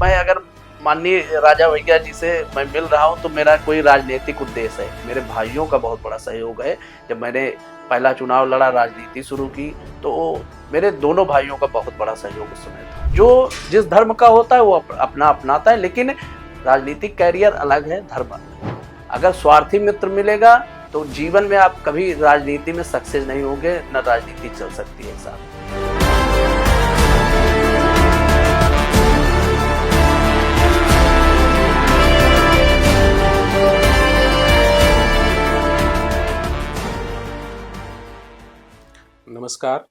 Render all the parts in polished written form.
मैं अगर माननीय राजा भैया जी से मैं मिल रहा हूँ तो मेरा कोई राजनीतिक उद्देश्य है, मेरे भाइयों का बहुत बड़ा सहयोग है। जब मैंने पहला चुनाव लड़ा, राजनीति शुरू की, तो मेरे दोनों भाइयों का बहुत बड़ा सहयोग उस समय था। जो जिस धर्म का होता है वो अपना अपनाता है, लेकिन राजनीतिक कैरियर अलग है, धर्म अलग है। अगर स्वार्थी मित्र मिलेगा तो जीवन में आप कभी राजनीति में सक्सेस नहीं होंगे, न राजनीति चल सकती है साथ। नमस्कार,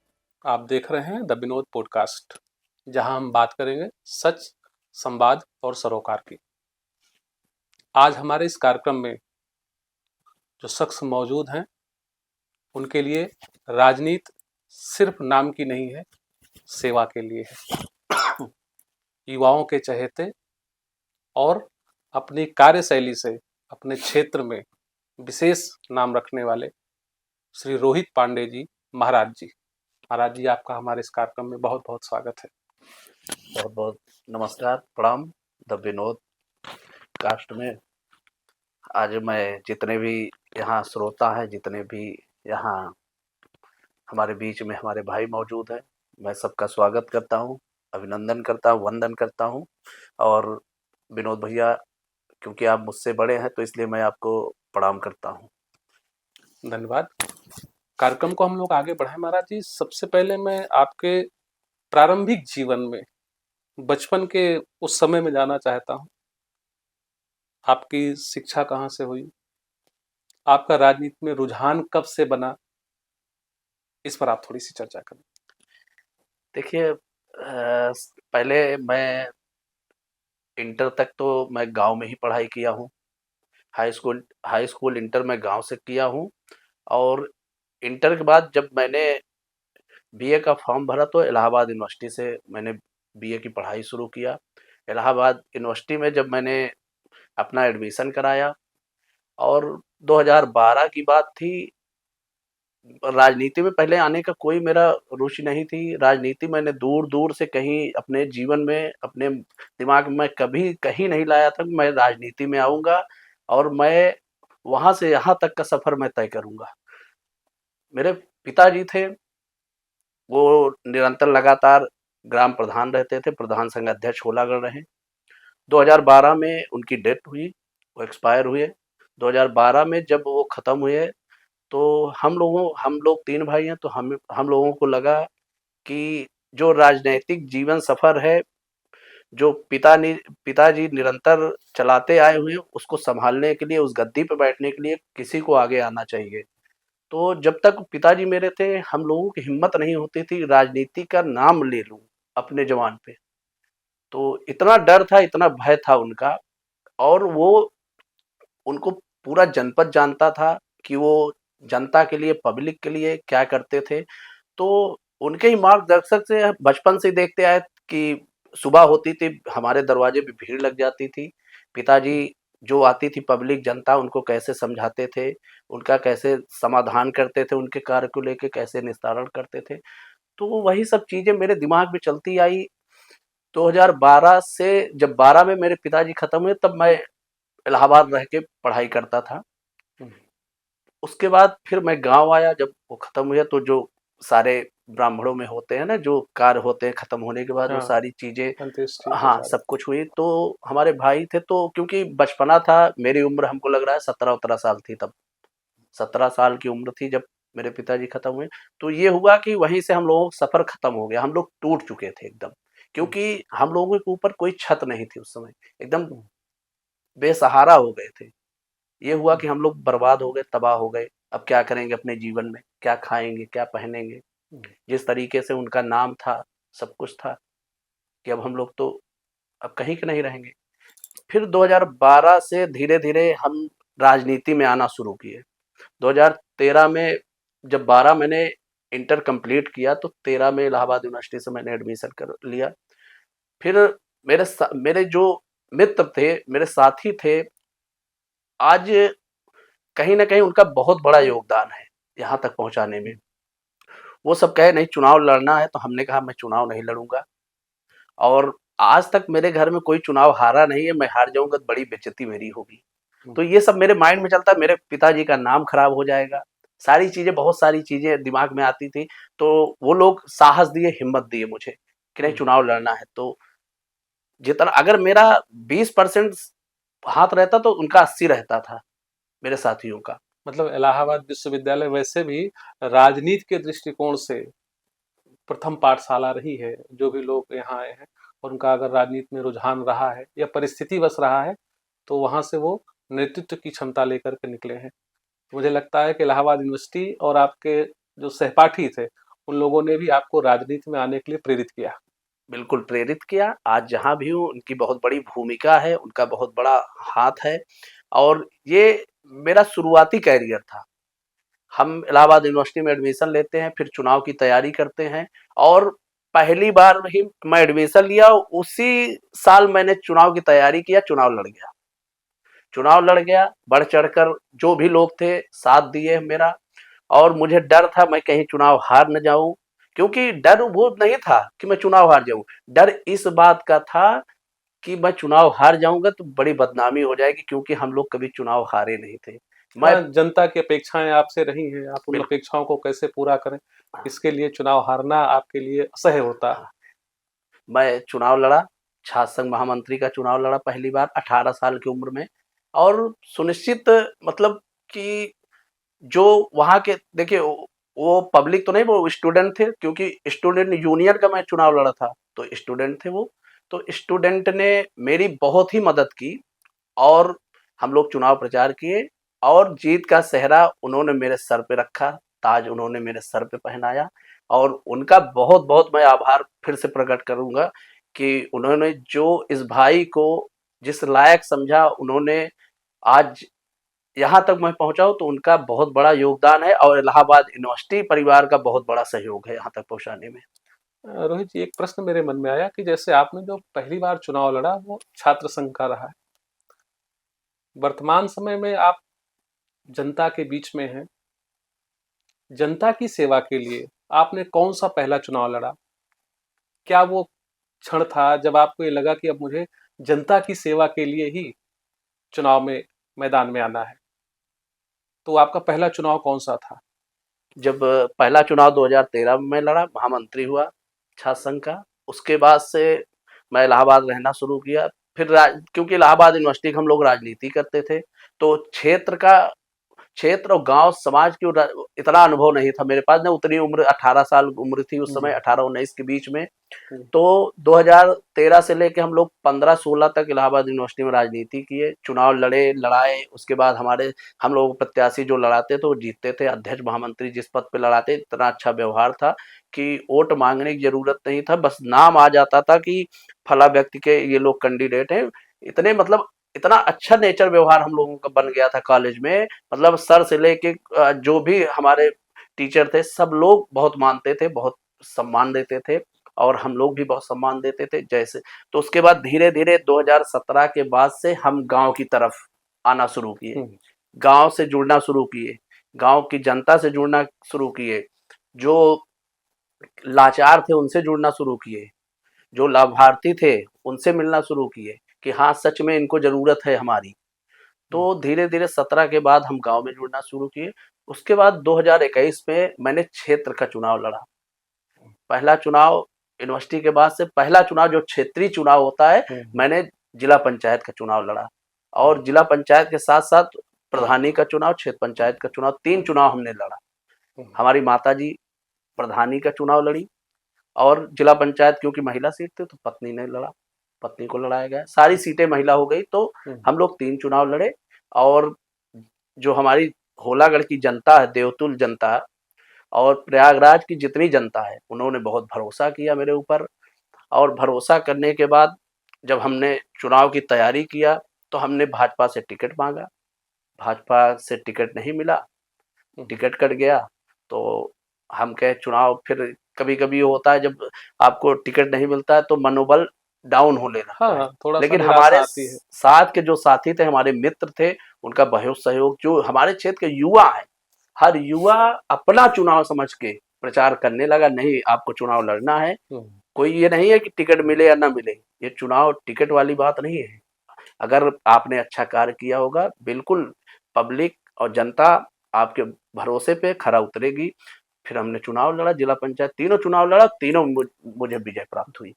आप देख रहे हैं द विनोद पॉडकास्ट, जहां हम बात करेंगे सच, संवाद और सरोकार की। आज हमारे इस कार्यक्रम में जो शख्स मौजूद हैं, उनके लिए राजनीति सिर्फ नाम की नहीं है, सेवा के लिए है। युवाओं के चहेते और अपनी कार्यशैली से अपने क्षेत्र में विशेष नाम रखने वाले श्री रोहित पांडे जी महाराज जी। महाराज जी, आपका हमारे इस कार्यक्रम में बहुत बहुत स्वागत है। बहुत बहुत नमस्कार, प्रणाम द विनोद कास्ट में। आज मैं जितने भी यहाँ श्रोता हैं, जितने भी यहाँ हमारे बीच में हमारे भाई मौजूद हैं, मैं सबका स्वागत करता हूँ, अभिनंदन करता हूँ, वंदन करता हूँ। और विनोद भैया, क्योंकि आप मुझसे बड़े हैं तो इसलिए मैं आपको प्रणाम करता हूँ। धन्यवाद। कार्यक्रम को हम लोग आगे बढ़ाएं महाराज जी। सबसे पहले मैं आपके प्रारंभिक जीवन में, बचपन के उस समय में जाना चाहता हूं। आपकी शिक्षा कहाँ से हुई, आपका राजनीति में रुझान कब से बना, इस पर आप थोड़ी सी चर्चा करें। देखिए, पहले मैं इंटर तक तो मैं गांव में ही पढ़ाई किया हूँ। हाई स्कूल इंटर मैं गांव से किया हूँ। और इंटर के बाद जब मैंने बीए का फॉर्म भरा तो इलाहाबाद यूनिवर्सिटी से मैंने बीए की पढ़ाई शुरू किया। इलाहाबाद यूनिवर्सिटी में जब मैंने अपना एडमिशन कराया, और 2012 की बात थी। राजनीति में पहले आने का कोई मेरा रुचि नहीं थी। राजनीति मैंने दूर दूर से कहीं अपने जीवन में, अपने दिमाग में कभी कहीं नहीं लाया था कि मैं राजनीति में आऊँगा और मैं वहाँ से यहाँ तक का सफ़र मैं तय करूँगा। मेरे पिताजी थे, वो निरंतर लगातार ग्राम प्रधान रहते थे, प्रधान संघ अध्यक्ष होलागढ़ रहे। 2012 में उनकी डेथ हुई, वो एक्सपायर हुए। 2012 में जब वो ख़त्म हुए तो हम लोग 3 भाई हैं, तो हम लोगों को लगा कि जो राजनैतिक जीवन सफ़र है, जो पिताजी निरंतर चलाते आए हुए हैं, उसको सँभालने के लिए, उस गद्दी पे बैठने के लिए किसी को आगे आना चाहिए। तो जब तक पिताजी मेरे थे, हम लोगों की हिम्मत नहीं होती थी राजनीति का नाम ले लूँ अपने ज़ुबान पे। तो इतना डर था, इतना भय था उनका। और वो, उनको पूरा जनपद जानता था कि वो जनता के लिए, पब्लिक के लिए क्या करते थे। तो उनके ही मार्गदर्शक से बचपन से देखते आए कि सुबह होती थी, हमारे दरवाजे पे भीड़ लग जाती थी। पिताजी जो आती थी पब्लिक, जनता, उनको कैसे समझाते थे, उनका कैसे समाधान करते थे, उनके कार्य को लेके कैसे निस्तारण करते थे। तो वही सब चीज़ें मेरे दिमाग में चलती आई। 2012 से जब 12 में मेरे पिताजी खत्म हुए, तब मैं इलाहाबाद रह के पढ़ाई करता था। उसके बाद फिर मैं गाँव आया, जब वो खत्म हुए तो जो सारे ब्राह्मणों में होते हैं ना, जो कार्य होते हैं खत्म होने के बाद, वो हाँ, सारी चीज़ें, अंत्येष्टि के हाँ, सारे। सब कुछ हुई। तो हमारे भाई थे, तो क्योंकि बचपना था, मेरी उम्र हमको लग रहा है 17-17 साल थी तब। 17 साल की उम्र थी जब मेरे पिताजी खत्म हुए। तो ये हुआ कि वहीं से हम लोगों का सफ़र खत्म हो गया, हम लोग टूट चुके थे एकदम। क्योंकि हम लोगों के ऊपर कोई छत नहीं थी उस समय, एकदम बेसहारा हो गए थे। ये हुआ कि हम लोग बर्बाद हो गए, तबाह हो गए। अब क्या करेंगे अपने जीवन में, क्या खाएँगे, क्या पहनेंगे? जिस तरीके से उनका नाम था, सब कुछ था, कि अब हम लोग तो अब कहीं के नहीं रहेंगे। फिर 2012 से धीरे-धीरे हम राजनीति में आना शुरू किए। 2013 में जब 12 मैंने इंटर कंप्लीट किया, तो 13 में इलाहाबाद यूनिवर्सिटी से मैंने एडमिशन कर लिया। फिर मेरे जो मित्र थे, मेरे साथी थे, आज कहीं न कहीं उनका बहुत बड़ा योगदान है यहाँ तक पहुँचाने में। वो सब कहे नहीं चुनाव लड़ना है, तो हमने कहा मैं चुनाव नहीं लड़ूँगा। और आज तक मेरे घर में कोई चुनाव हारा नहीं है, मैं हार जाऊँगा तो बड़ी बेइज्जती मेरी होगी। तो ये सब मेरे माइंड में चलता है, मेरे पिताजी का नाम खराब हो जाएगा। सारी चीज़ें, बहुत सारी चीज़ें दिमाग में आती थी। तो वो लोग साहस दिए, हिम्मत दिए मुझे कि नहीं, चुनाव लड़ना है। तो जितना अगर मेरा 20% हाथ रहता तो उनका 80 रहता था, मेरे साथियों का। मतलब इलाहाबाद विश्वविद्यालय वैसे भी राजनीति के दृष्टिकोण से प्रथम पाठशाला रही है। जो भी लोग यहाँ आए हैं और उनका अगर राजनीति में रुझान रहा है या परिस्थितिवश रहा है, तो वहाँ से वो नेतृत्व की क्षमता लेकर के निकले हैं। मुझे लगता है कि इलाहाबाद यूनिवर्सिटी और आपके जो सहपाठी थे, उन लोगों ने भी आपको राजनीति में आने के लिए प्रेरित किया। बिल्कुल प्रेरित किया। आज जहाँ भी हूँ उनकी बहुत बड़ी भूमिका है, उनका बहुत बड़ा हाथ है। और ये मेरा शुरुआती कैरियर था। हम इलाहाबाद यूनिवर्सिटी में एडमिशन लेते हैं, फिर चुनाव की तैयारी करते हैं, और पहली बार ही मैं एडमिशन लिया, उसी साल मैंने चुनाव की तैयारी किया, चुनाव लड़ गया। चुनाव लड़ गया, बढ़ चढ़कर जो भी लोग थे साथ दिए मेरा। और मुझे डर था मैं कहीं चुनाव हार न जाऊं, क्योंकि डर वो नहीं था कि मैं चुनाव हार जाऊं, डर इस बात का था कि मैं चुनाव हार जाऊंगा तो बड़ी बदनामी हो जाएगी, क्योंकि हम लोग कभी चुनाव हारे नहीं थे। मैं हाँ, जनता की अपेक्षाएं आपसे रही हैं, आप उन बिल्कुल। अपेक्षाओं को कैसे पूरा करें, इसके लिए चुनाव हारना आपके लिए असह्य होता है। हाँ, मैं चुनाव लड़ा, छात्र संघ महामंत्री का चुनाव लड़ा पहली बार 18 साल की उम्र में। और सुनिश्चित, मतलब कि जो वहाँ के, देखिए वो पब्लिक तो नहीं, वो स्टूडेंट थे, क्योंकि स्टूडेंट यूनियन का मैं चुनाव लड़ा था, तो स्टूडेंट थे वो। तो स्टूडेंट ने मेरी बहुत ही मदद की, और हम लोग चुनाव प्रचार किए, और जीत का सेहरा उन्होंने मेरे सर पे रखा, ताज उन्होंने मेरे सर पे पहनाया। और उनका बहुत बहुत मैं आभार फिर से प्रकट करूंगा कि उन्होंने जो इस भाई को जिस लायक समझा, उन्होंने आज यहाँ तक मैं पहुंचा हूं, तो उनका बहुत बड़ा योगदान है, और इलाहाबाद यूनिवर्सिटी परिवार का बहुत बड़ा सहयोग है यहाँ तक पहुंचाने में। रोहित जी, एक प्रश्न मेरे मन में आया कि जैसे आपने जो पहली बार चुनाव लड़ा वो छात्र संघ का रहा है, वर्तमान समय में आप जनता के बीच में हैं, जनता की सेवा के लिए आपने कौन सा पहला चुनाव लड़ा? क्या वो क्षण था जब आपको ये लगा कि अब मुझे जनता की सेवा के लिए ही चुनाव में मैदान में आना है? तो आपका पहला चुनाव कौन सा था? जब पहला चुनाव 2013 में लड़ा, महामंत्री हुआ छात्र संघ का, उसके बाद से मैं इलाहाबाद रहना शुरू किया। फिर क्योंकि इलाहाबाद यूनिवर्सिटी हम लोग राजनीति करते थे, तो क्षेत्र और गांव समाज की इतना अनुभव नहीं था मेरे पास, ना उतनी उम्र, 18 साल उम्र थी उस समय, 18-19 के बीच में। तो 2013 से लेके हम लोग 15-16 तक इलाहाबाद यूनिवर्सिटी में राजनीति किए, चुनाव लड़ाए। उसके बाद हम लोग प्रत्याशी जो लड़ाते थे वो जीतते थे। अध्यक्ष महामंत्री जिस पद पे लड़ाते, इतना अच्छा व्यवहार था कि वोट मांगने की जरूरत नहीं था, बस नाम आ जाता था कि फला व्यक्ति के ये लोग कैंडिडेट हैं। इतने, मतलब इतना अच्छा नेचर व्यवहार हम लोगों का बन गया था कॉलेज में। मतलब सर से लेके जो भी हमारे टीचर थे, सब लोग बहुत मानते थे, बहुत सम्मान देते थे, और हम लोग भी बहुत सम्मान देते थे जैसे। तो उसके बाद धीरे धीरे 2017 के बाद से हम गांव की तरफ आना शुरू किए, गांव से जुड़ना शुरू किए, गांव की जनता से जुड़ना शुरू किए, जो लाचार थे उनसे जुड़ना शुरू किए, जो लाभार्थी थे उनसे मिलना शुरू किए कि हाँ सच में इनको जरूरत है हमारी। तो धीरे धीरे 17 के बाद हम गांव में जुड़ना शुरू किए। उसके बाद 2021 में मैंने क्षेत्र का चुनाव लड़ा। पहला चुनाव यूनिवर्सिटी के बाद से पहला चुनाव जो क्षेत्रीय चुनाव होता है, मैंने जिला पंचायत का चुनाव लड़ा। और जिला पंचायत के साथ साथ प्रधानी का चुनाव, क्षेत्र पंचायत का चुनाव, 3 चुनाव हमने लड़ा। हमारी माता जी प्रधानी का चुनाव लड़ी, और जिला पंचायत क्योंकि महिला सीट थी तो पत्नी ने लड़ा, पत्नी को लड़ाया गया, सारी सीटें महिला हो गई। तो हम लोग 3 चुनाव लड़े। और जो हमारी होलागढ़ की जनता है, देवतुल जनता और प्रयागराज की जितनी जनता है, उन्होंने बहुत भरोसा किया मेरे ऊपर। और भरोसा करने के बाद जब हमने चुनाव की तैयारी किया, तो हमने भाजपा से टिकट मांगा, भाजपा से टिकट नहीं मिला, टिकट कट गया। तो हम कहे चुनाव, फिर कभी कभी होता है जब आपको टिकट नहीं मिलता है तो मनोबल डाउन होने लगता है। हाँ, थोड़ा सा लेकिन निराशा हमारे आती है। साथ के जो साथी थे, हमारे मित्र थे, उनका बहुत सहयोग, जो हमारे क्षेत्र के युवा है, हर युवा अपना चुनाव समझ के प्रचार करने लगा, नहीं आपको चुनाव लड़ना है, कोई ये नहीं है कि टिकट मिले या ना मिले, ये चुनाव टिकट वाली बात नहीं है। अगर आपने अच्छा कार्य किया होगा, बिल्कुल पब्लिक और जनता आपके भरोसे पे खरा उतरेगी। फिर हमने चुनाव लड़ा, जिला पंचायत तीनों चुनाव लड़ा, तीनों मुझे विजय प्राप्त हुई।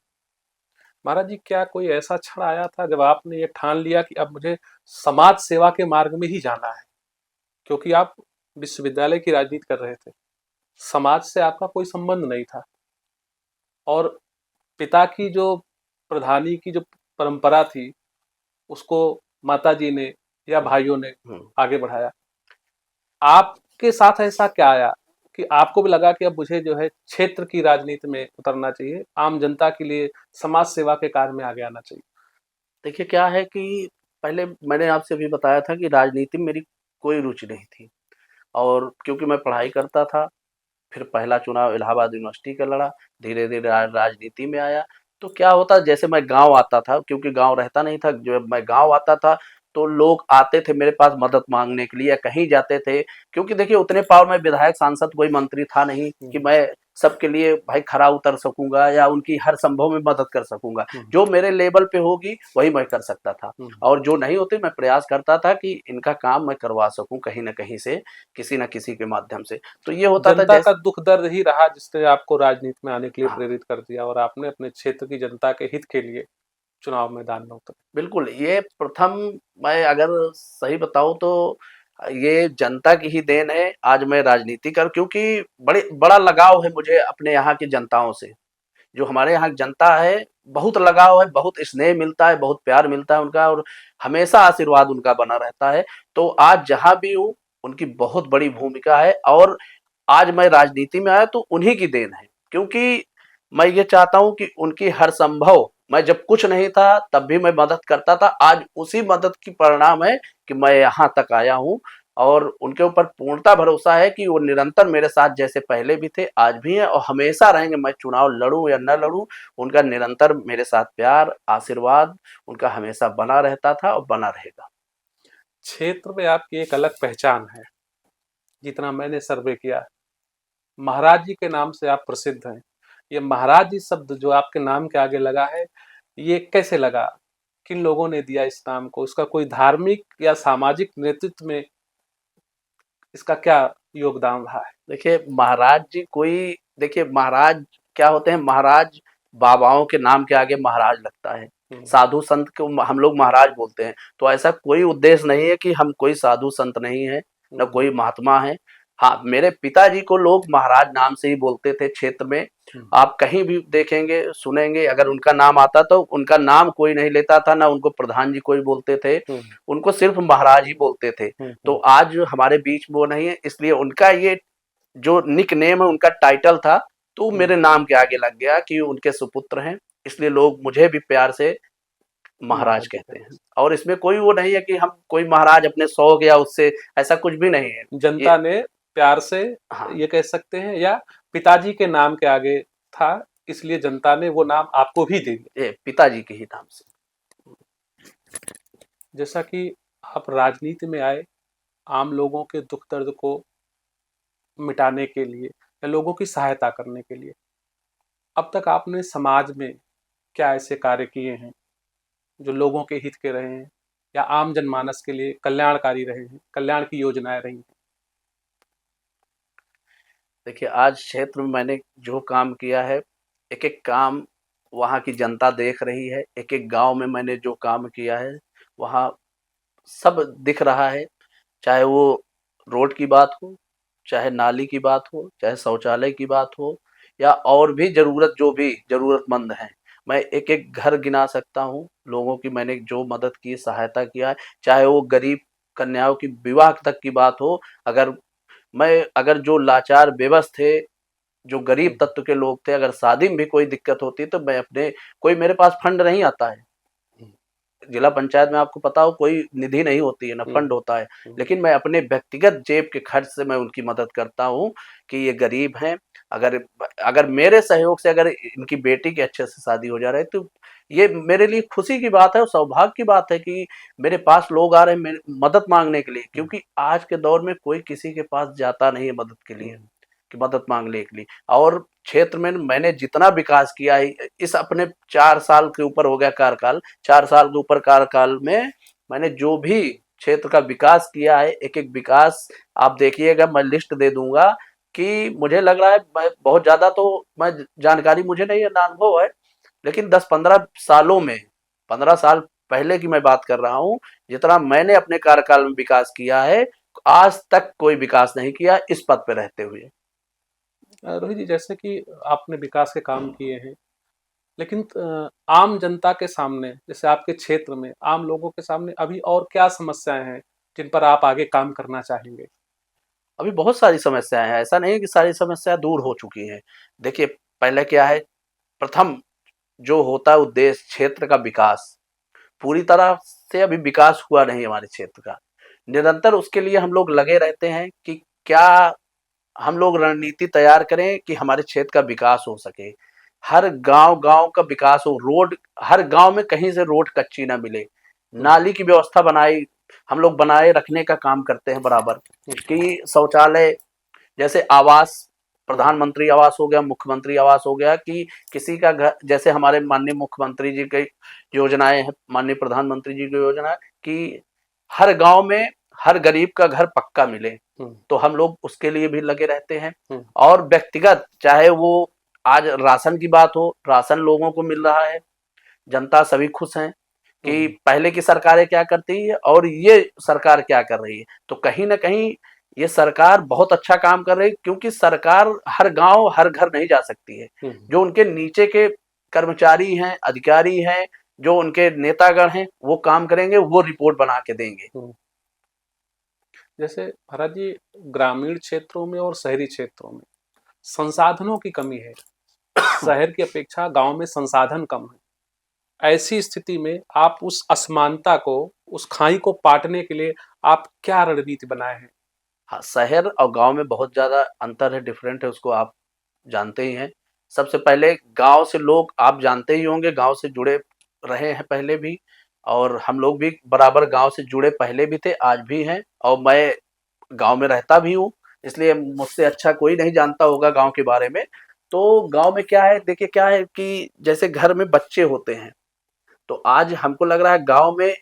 महाराज जी, क्या कोई ऐसा क्षण आया था जब आपने ये ठान लिया कि अब मुझे समाज सेवा के मार्ग में ही जाना है? क्योंकि आप विश्वविद्यालय की राजनीति कर रहे थे, समाज से आपका कोई संबंध नहीं था, और पिता की जो प्रधानी की जो परंपरा थी, उसको माताजी ने या भाइयों ने हम्म। आगे बढ़ाया। आपके साथ ऐसा क्या आया कि आपको भी लगा कि अब मुझे जो है क्षेत्र की राजनीति में उतरना चाहिए, आम जनता के लिए समाज सेवा के कार्य में आगे आना चाहिए? देखिए क्या है कि पहले मैंने आपसे भी बताया था कि राजनीति में मेरी कोई रुचि नहीं थी, और क्योंकि मैं पढ़ाई करता था, फिर पहला चुनाव इलाहाबाद यूनिवर्सिटी का लड़ा, धीरे-धीरे राजनीति में आया। तो क्या होता, जैसे मैं गाँव आता था, क्योंकि गाँव रहता नहीं था, जब मैं गाँव आता था तो लोग आते थे मेरे पास मदद माँगने के लिए या कहीं जाते थे, क्योंकि देखिए उतने पावर में विधायक, सांसद, कोई मंत्री था नहीं कि मैं सबके लिए भाई खरा उतर सकूँगा या उनकी हर संभव में मदद कर सकूँगा। जो मेरे लेवल पे होगी वही मैं कर सकता था, और जो नहीं होती मैं प्रयास करता था कि इनका काम मैं करवा सकूँ कहीं न कहीं से, किसी न किसी के माध्यम से। तो ये होता था जनता का जैसे दुख दर्द ही रहा जिसने आपको राजनीति में आने के लिए हाँ, प्रेरित कर दिया, और आपने अपने क्षेत्र की जनता के हित के लिए चुनाव मैदान में उतरे। बिल्कुल, ये प्रथम, मैं अगर सही बताऊँ तो ये जनता की ही देन है, आज मैं राजनीति कर, क्योंकि बड़ा लगाव है मुझे अपने यहाँ की जनताओं से। जो हमारे यहाँ की जनता है, बहुत लगाव है, बहुत स्नेह मिलता है, बहुत प्यार मिलता है उनका, और हमेशा आशीर्वाद उनका बना रहता है। तो आज जहाँ भी हूँ, उनकी बहुत बड़ी भूमिका है, और आज मैं राजनीति में आया तो उन्हीं की देन है, क्योंकि मैं ये चाहता हूँ कि उनकी हर संभव, मैं जब कुछ नहीं था तब भी मैं मदद करता था, आज उसी मदद की परिणाम है कि मैं यहाँ तक आया हूँ, और उनके ऊपर पूर्णता भरोसा है कि वो निरंतर मेरे साथ जैसे पहले भी थे, आज भी हैं और हमेशा रहेंगे। मैं चुनाव लड़ूं या न लड़ूं, उनका निरंतर मेरे साथ प्यार, आशीर्वाद उनका हमेशा बना रहता था और बना रहेगा। क्षेत्र में आपकी एक अलग पहचान है, जितना मैंने सर्वे किया। महाराज जी के नाम से आप प्रसिद्ध हैं। ये महाराज जी शब्द जो आपके नाम के आगे लगा है, ये कैसे लगा? किन लोगों ने दिया इस नाम को? इसका कोई धार्मिक या सामाजिक नेतृत्व में इसका क्या योगदान रहा है? देखिए महाराज जी कोई, देखिए महाराज क्या होते हैं, महाराज बाबाओं के नाम के आगे महाराज लगता है, साधु संत को हम लोग महाराज बोलते हैं। तो ऐसा कोई उद्देश्य नहीं है कि हम कोई साधु संत नहीं है, न कोई महात्मा है। हाँ, मेरे पिताजी को लोग महाराज नाम से ही बोलते थे क्षेत्र में। आप कहीं भी देखेंगे, सुनेंगे, अगर उनका नाम आता तो उनका नाम कोई नहीं लेता था, ना उनको प्रधान जी कोई बोलते थे, उनको सिर्फ महाराज ही बोलते थे। तो आज हमारे बीच वो नहीं है, इसलिए उनका ये जो निक नेम है, उनका टाइटल था, तो मेरे नाम के आगे लग गया कि उनके सुपुत्र हैं, इसलिए लोग मुझे भी प्यार से महाराज कहते हैं। और इसमें कोई वो नहीं है कि हम कोई महाराज अपने शौक या उससे, ऐसा कुछ भी नहीं है। जनता ने प्यार से, हाँ, ये कह सकते हैं, या पिताजी के नाम के आगे था, इसलिए जनता ने वो नाम आपको भी दे दिया। ये पिताजी के ही नाम से। जैसा कि आप राजनीति में आए आम लोगों के दुख दर्द को मिटाने के लिए या लोगों की सहायता करने के लिए, अब तक आपने समाज में क्या ऐसे कार्य किए हैं जो लोगों के हित के रहे हैं या आम जनमानस के लिए कल्याणकारी रहे हैं, कल्याण की योजनाएं रही हैं? देखिए आज क्षेत्र में मैंने जो काम किया है, एक एक काम वहाँ की जनता देख रही है, एक एक गांव में मैंने जो काम किया है वहाँ सब दिख रहा है। चाहे वो रोड की बात हो, चाहे नाली की बात हो, चाहे शौचालय की बात हो, या और भी ज़रूरत, जो भी ज़रूरतमंद हैं, मैं एक-एक घर गिना सकता हूँ। लोगों की मैंने जो मदद की, सहायता किया है, चाहे वो गरीब कन्याओं की विवाह तक की बात हो। अगर जो लाचार बेबस थे, जो गरीब तत्व के लोग थे, अगर शादी में भी कोई दिक्कत होती तो मैं अपने, कोई मेरे पास फंड नहीं आता है। जिला पंचायत में आपको पता हो कोई निधि नहीं होती है, ना फंड होता है, लेकिन मैं अपने व्यक्तिगत जेब के खर्च से मैं उनकी मदद करता हूँ कि ये गरीब हैं। अगर अगर मेरे सहयोग से अगर इनकी बेटी की अच्छे से शादी हो जा रही है तो ये मेरे लिए खुशी की बात है और सौभाग्य की बात है कि मेरे पास लोग आ रहे हैं मदद मांगने के लिए, क्योंकि आज के दौर में कोई किसी के पास जाता नहीं है मदद के लिए। कि मदद माँगने के लिए। और क्षेत्र में मैंने जितना विकास किया है इस अपने 4 साल के ऊपर हो गया कार्यकाल, 4 साल के ऊपर कार्यकाल में मैंने जो भी क्षेत्र का विकास किया है, एक-एक विकास आप देखिएगा, मैं लिस्ट दे दूँगा कि मुझे लग रहा है मैं बहुत ज़्यादा तो मैं जानकारी मुझे नहीं है, ना अनुभव है, लेकिन 10-15 सालों में, 15 साल पहले की मैं बात कर रहा हूँ, जितना मैंने अपने कार्यकाल में विकास किया है, आज तक कोई विकास नहीं किया इस पद पे रहते हुए। रोहित जी, जैसे कि आपने विकास के काम किए हैं, लेकिन आम जनता के सामने, जैसे आपके क्षेत्र में आम लोगों के सामने अभी और क्या समस्याएं हैं जिन पर आप आगे काम करना चाहेंगे? अभी बहुत सारी समस्याएँ हैं, ऐसा नहीं है कि सारी समस्या दूर हो चुकी हैं। देखिए, पहले क्या है, प्रथम जो होता है उद्देश्य क्षेत्र का विकास, पूरी तरह से अभी विकास हुआ नहीं हमारे क्षेत्र का। निरंतर उसके लिए हम लोग लगे रहते हैं कि क्या हम लोग रणनीति तैयार करें कि हमारे क्षेत्र का विकास हो सके। हर गाँव-गाँव का विकास हो, रोड हर गाँव में कहीं से रोड कच्ची ना मिले। नाली की व्यवस्था हम लोग बनाए रखने का काम करते हैं बराबर, कि शौचालय जैसे आवास, प्रधानमंत्री आवास हो गया, मुख्यमंत्री आवास हो गया, कि किसी का घर, जैसे हमारे माननीय मुख्यमंत्री जी की योजनाएँ हैं, माननीय प्रधानमंत्री जी की योजना है कि हर गाँव में हर गरीब का घर पक्का मिले, तो हम लोग उसके लिए भी लगे रहते हैं। और व्यक्तिगत चाहे वो आज राशन की बात हो, राशन लोगों को मिल रहा है, जनता सभी खुश हैं कि पहले की सरकारें क्या करती है और ये सरकार क्या कर रही है। तो कहीं न कहीं ये सरकार बहुत अच्छा काम कर रही है, क्योंकि सरकार हर गाँव, हर घर नहीं जा सकती है। जो उनके नीचे के कर्मचारी हैं, अधिकारी हैं, जो उनके नेतागण हैं, वो काम करेंगे, वो रिपोर्ट बना के देंगे। जैसे भरत जी, ग्रामीण क्षेत्रों में और शहरी क्षेत्रों में संसाधनों की कमी है। शहर की अपेक्षा गांव में संसाधन कम है। ऐसी स्थिति में आप उस असमानता को, उस खाई को पाटने के लिए आप क्या रणनीति बनाए हैं? हाँ, शहर और गाँव में बहुत ज़्यादा अंतर है, डिफरेंट है, उसको आप जानते ही हैं। सबसे पहले गाँव से लोग आप जानते ही होंगे, गाँव से जुड़े रहे हैं पहले भी, और हम लोग भी बराबर गाँव से जुड़े पहले भी थे, आज भी हैं, और मैं गाँव में रहता भी हूँ, इसलिए मुझसे अच्छा कोई नहीं जानता होगा गाँव के बारे में। तो गाँव में क्या है, देखिए क्या है कि जैसे घर में बच्चे होते हैं, तो आज हमको लग रहा है गाँव में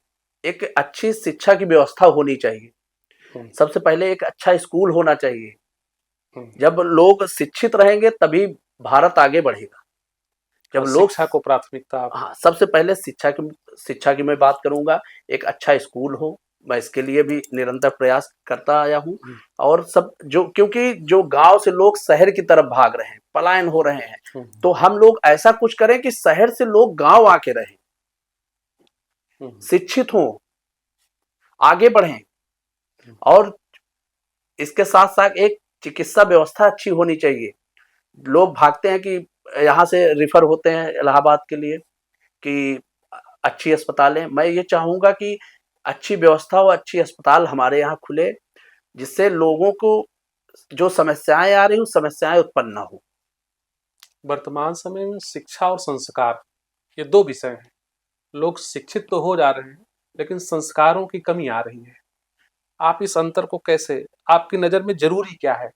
एक अच्छी शिक्षा की व्यवस्था होनी चाहिए। सबसे पहले एक अच्छा स्कूल होना चाहिए। जब लोग शिक्षित रहेंगे तभी भारत आगे बढ़ेगा। जब लोग शिक्षा को प्राथमिकता हाँ, सबसे पहले शिक्षा की मैं बात करूँगा, एक अच्छा स्कूल हो, मैं इसके लिए भी निरंतर प्रयास करता आया हूँ। और सब जो, क्योंकि जो गाँव से लोग शहर की तरफ भाग रहे हैं, पलायन हो रहे हैं, तो हम लोग ऐसा कुछ करें कि शहर से लोग गाँव आके रहें, शिक्षित हों, आगे बढ़ें, और इसके साथ-साथ एक चिकित्सा व्यवस्था अच्छी होनी चाहिए। लोग भागते हैं कि यहाँ से रिफ़र होते हैं इलाहाबाद के लिए कि अच्छी अस्पताल है। मैं ये चाहूँगा कि अच्छी व्यवस्था हो, अच्छी अस्पताल हमारे यहाँ खुले, जिससे लोगों को जो समस्याएँ आ रही हैं, वो समस्याएँ उत्पन्न ना हो। वर्तमान समय में शिक्षा और संस्कार, ये 2 विषय हैं। लोग शिक्षित तो हो जा रहे हैं, लेकिन संस्कारों की कमी आ रही है। आप इस अंतर को कैसे, आपकी नज़र में ज़रूरी क्या है?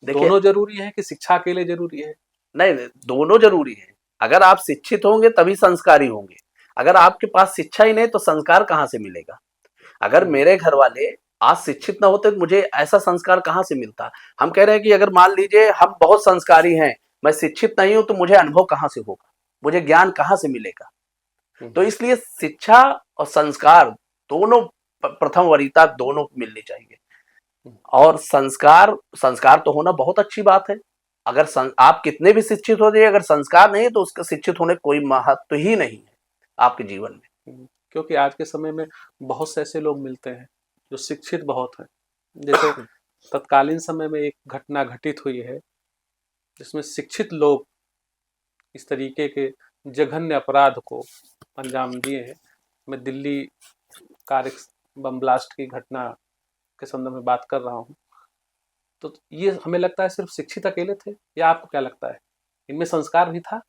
देखिए, दोनों ज़रूरी है कि शिक्षा अकेले ज़रूरी है? नहीं, नहीं, दोनों ज़रूरी हैं। अगर आप शिक्षित होंगे तभी संस्कारी होंगे। अगर आपके पास शिक्षा ही नहीं तो संस्कार कहाँ से मिलेगा? अगर मेरे घर वाले आज शिक्षित ना होते तो मुझे ऐसा संस्कार कहाँ से मिलता? हम कह रहे हैं कि अगर मान लीजिए हम बहुत संस्कारी हैं, मैं शिक्षित नहीं हूँ, तो मुझे अनुभव कहाँ से होगा? मुझे ज्ञान कहाँ से मिलेगा? तो इसलिए शिक्षा और संस्कार दोनों प्रथम वरीयता दोनों मिलनी चाहिए। और संस्कार संस्कार तो होना बहुत अच्छी बात है। अगर आप कितने भी शिक्षित हो जाइए, अगर संस्कार नहीं है तो उसका शिक्षित होने कोई महत्व ही नहीं है आपके जीवन में। क्योंकि आज के समय में बहुत से ऐसे लोग मिलते हैं जो शिक्षित बहुत हैं। जैसे तत्कालीन समय में एक घटना घटित हुई है जिसमें शिक्षित लोग इस तरीके के जघन्य अपराध को अंजाम दिए हैं। मैं दिल्ली कार बम ब्लास्ट की घटना के संदर्भ में बात कर रहा हूँ। तो ये हमें लगता है सिर्फ शिक्षित अकेले थे, या आपको क्या लगता है इनमें संस्कार भी था?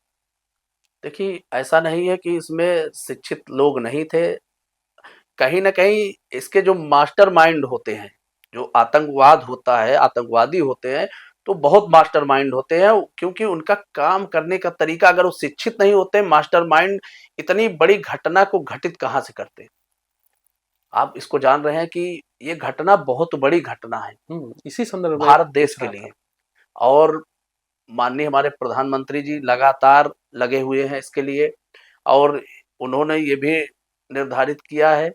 देखिए, ऐसा नहीं है कि इसमें शिक्षित लोग नहीं थे। कहीं न कहीं इसके जो मास्टरमाइंड होते हैं, जो आतंकवाद होता है, आतंकवादी होते हैं, तो बहुत मास्टरमाइंड होते हैं, क्योंकि उनका काम करने का तरीका, अगर वो शिक्षित नहीं होते मास्टरमाइंड इतनी बड़ी घटना को घटित कहाँ से करते। आप इसको जान रहे हैं कि ये घटना बहुत बड़ी घटना है इसी संदर्भ में भारत देश पूछ के रहा था। लिए, और माननीय हमारे प्रधानमंत्री जी लगातार लगे हुए हैं इसके लिए, और उन्होंने ये भी निर्धारित किया है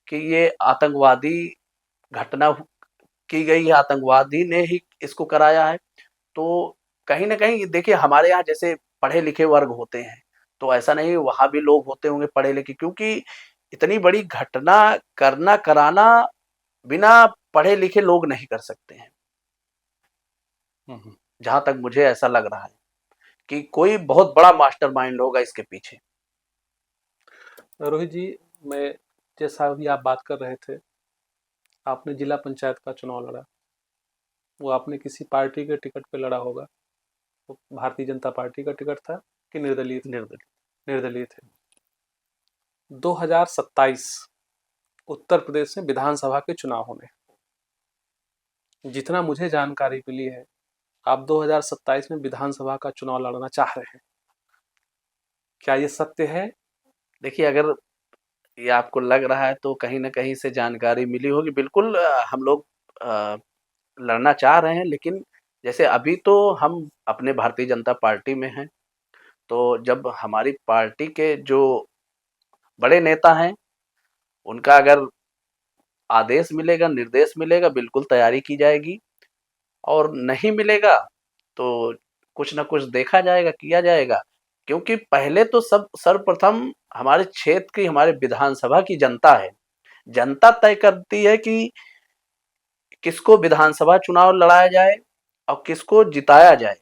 कि ये आतंकवादी घटना की गई है, आतंकवादी ने ही इसको कराया है। तो कहीं न कहीं देखिए, हमारे यहाँ जैसे पढ़े-लिखे वर्ग होते हैं, तो ऐसा नहीं वहाँ भी लोग होते होंगे पढ़े-लिखे, क्योंकि इतनी बड़ी घटना करना कराना बिना पढ़े-लिखे लोग नहीं कर सकते हैं। जहाँ तक मुझे ऐसा लग रहा है कि कोई बहुत बड़ा मास्टरमाइंड होगा इसके पीछे। रोहित जी, मैं जैसा अभी आप बात कर रहे थे, आपने जिला पंचायत का चुनाव लड़ा, वो आपने किसी पार्टी के टिकट पे लड़ा होगा। वो भारतीय जनता पार्टी का टिकट था कि निर्दलीय थे? निर्दलीय। निर्दलीय थे। 2027 उत्तर प्रदेश में विधानसभा के चुनाव होने, जितना मुझे जानकारी मिली है, आप 2027 में विधानसभा का चुनाव लड़ना चाह रहे हैं, क्या ये सत्य है? देखिए, अगर ये आपको लग रहा है तो कहीं न कहीं से जानकारी मिली होगी। बिल्कुल हम लोग अ, लड़ना चाह रहे हैं, लेकिन जैसे अभी तो हम अपने भारतीय जनता पार्टी में हैं, तो जब हमारी पार्टी के जो बड़े नेता हैं, उनका अगर आदेश मिलेगा, निर्देश मिलेगा, बिल्कुल तैयारी की जाएगी, और नहीं मिलेगा तो कुछ न कुछ देखा जाएगा, किया जाएगा। क्योंकि पहले तो सब सर्वप्रथम हमारे क्षेत्र की, हमारे विधानसभा की जनता है। जनता तय करती है कि किसको विधानसभा चुनाव लड़ाया जाए और किसको जिताया जाए।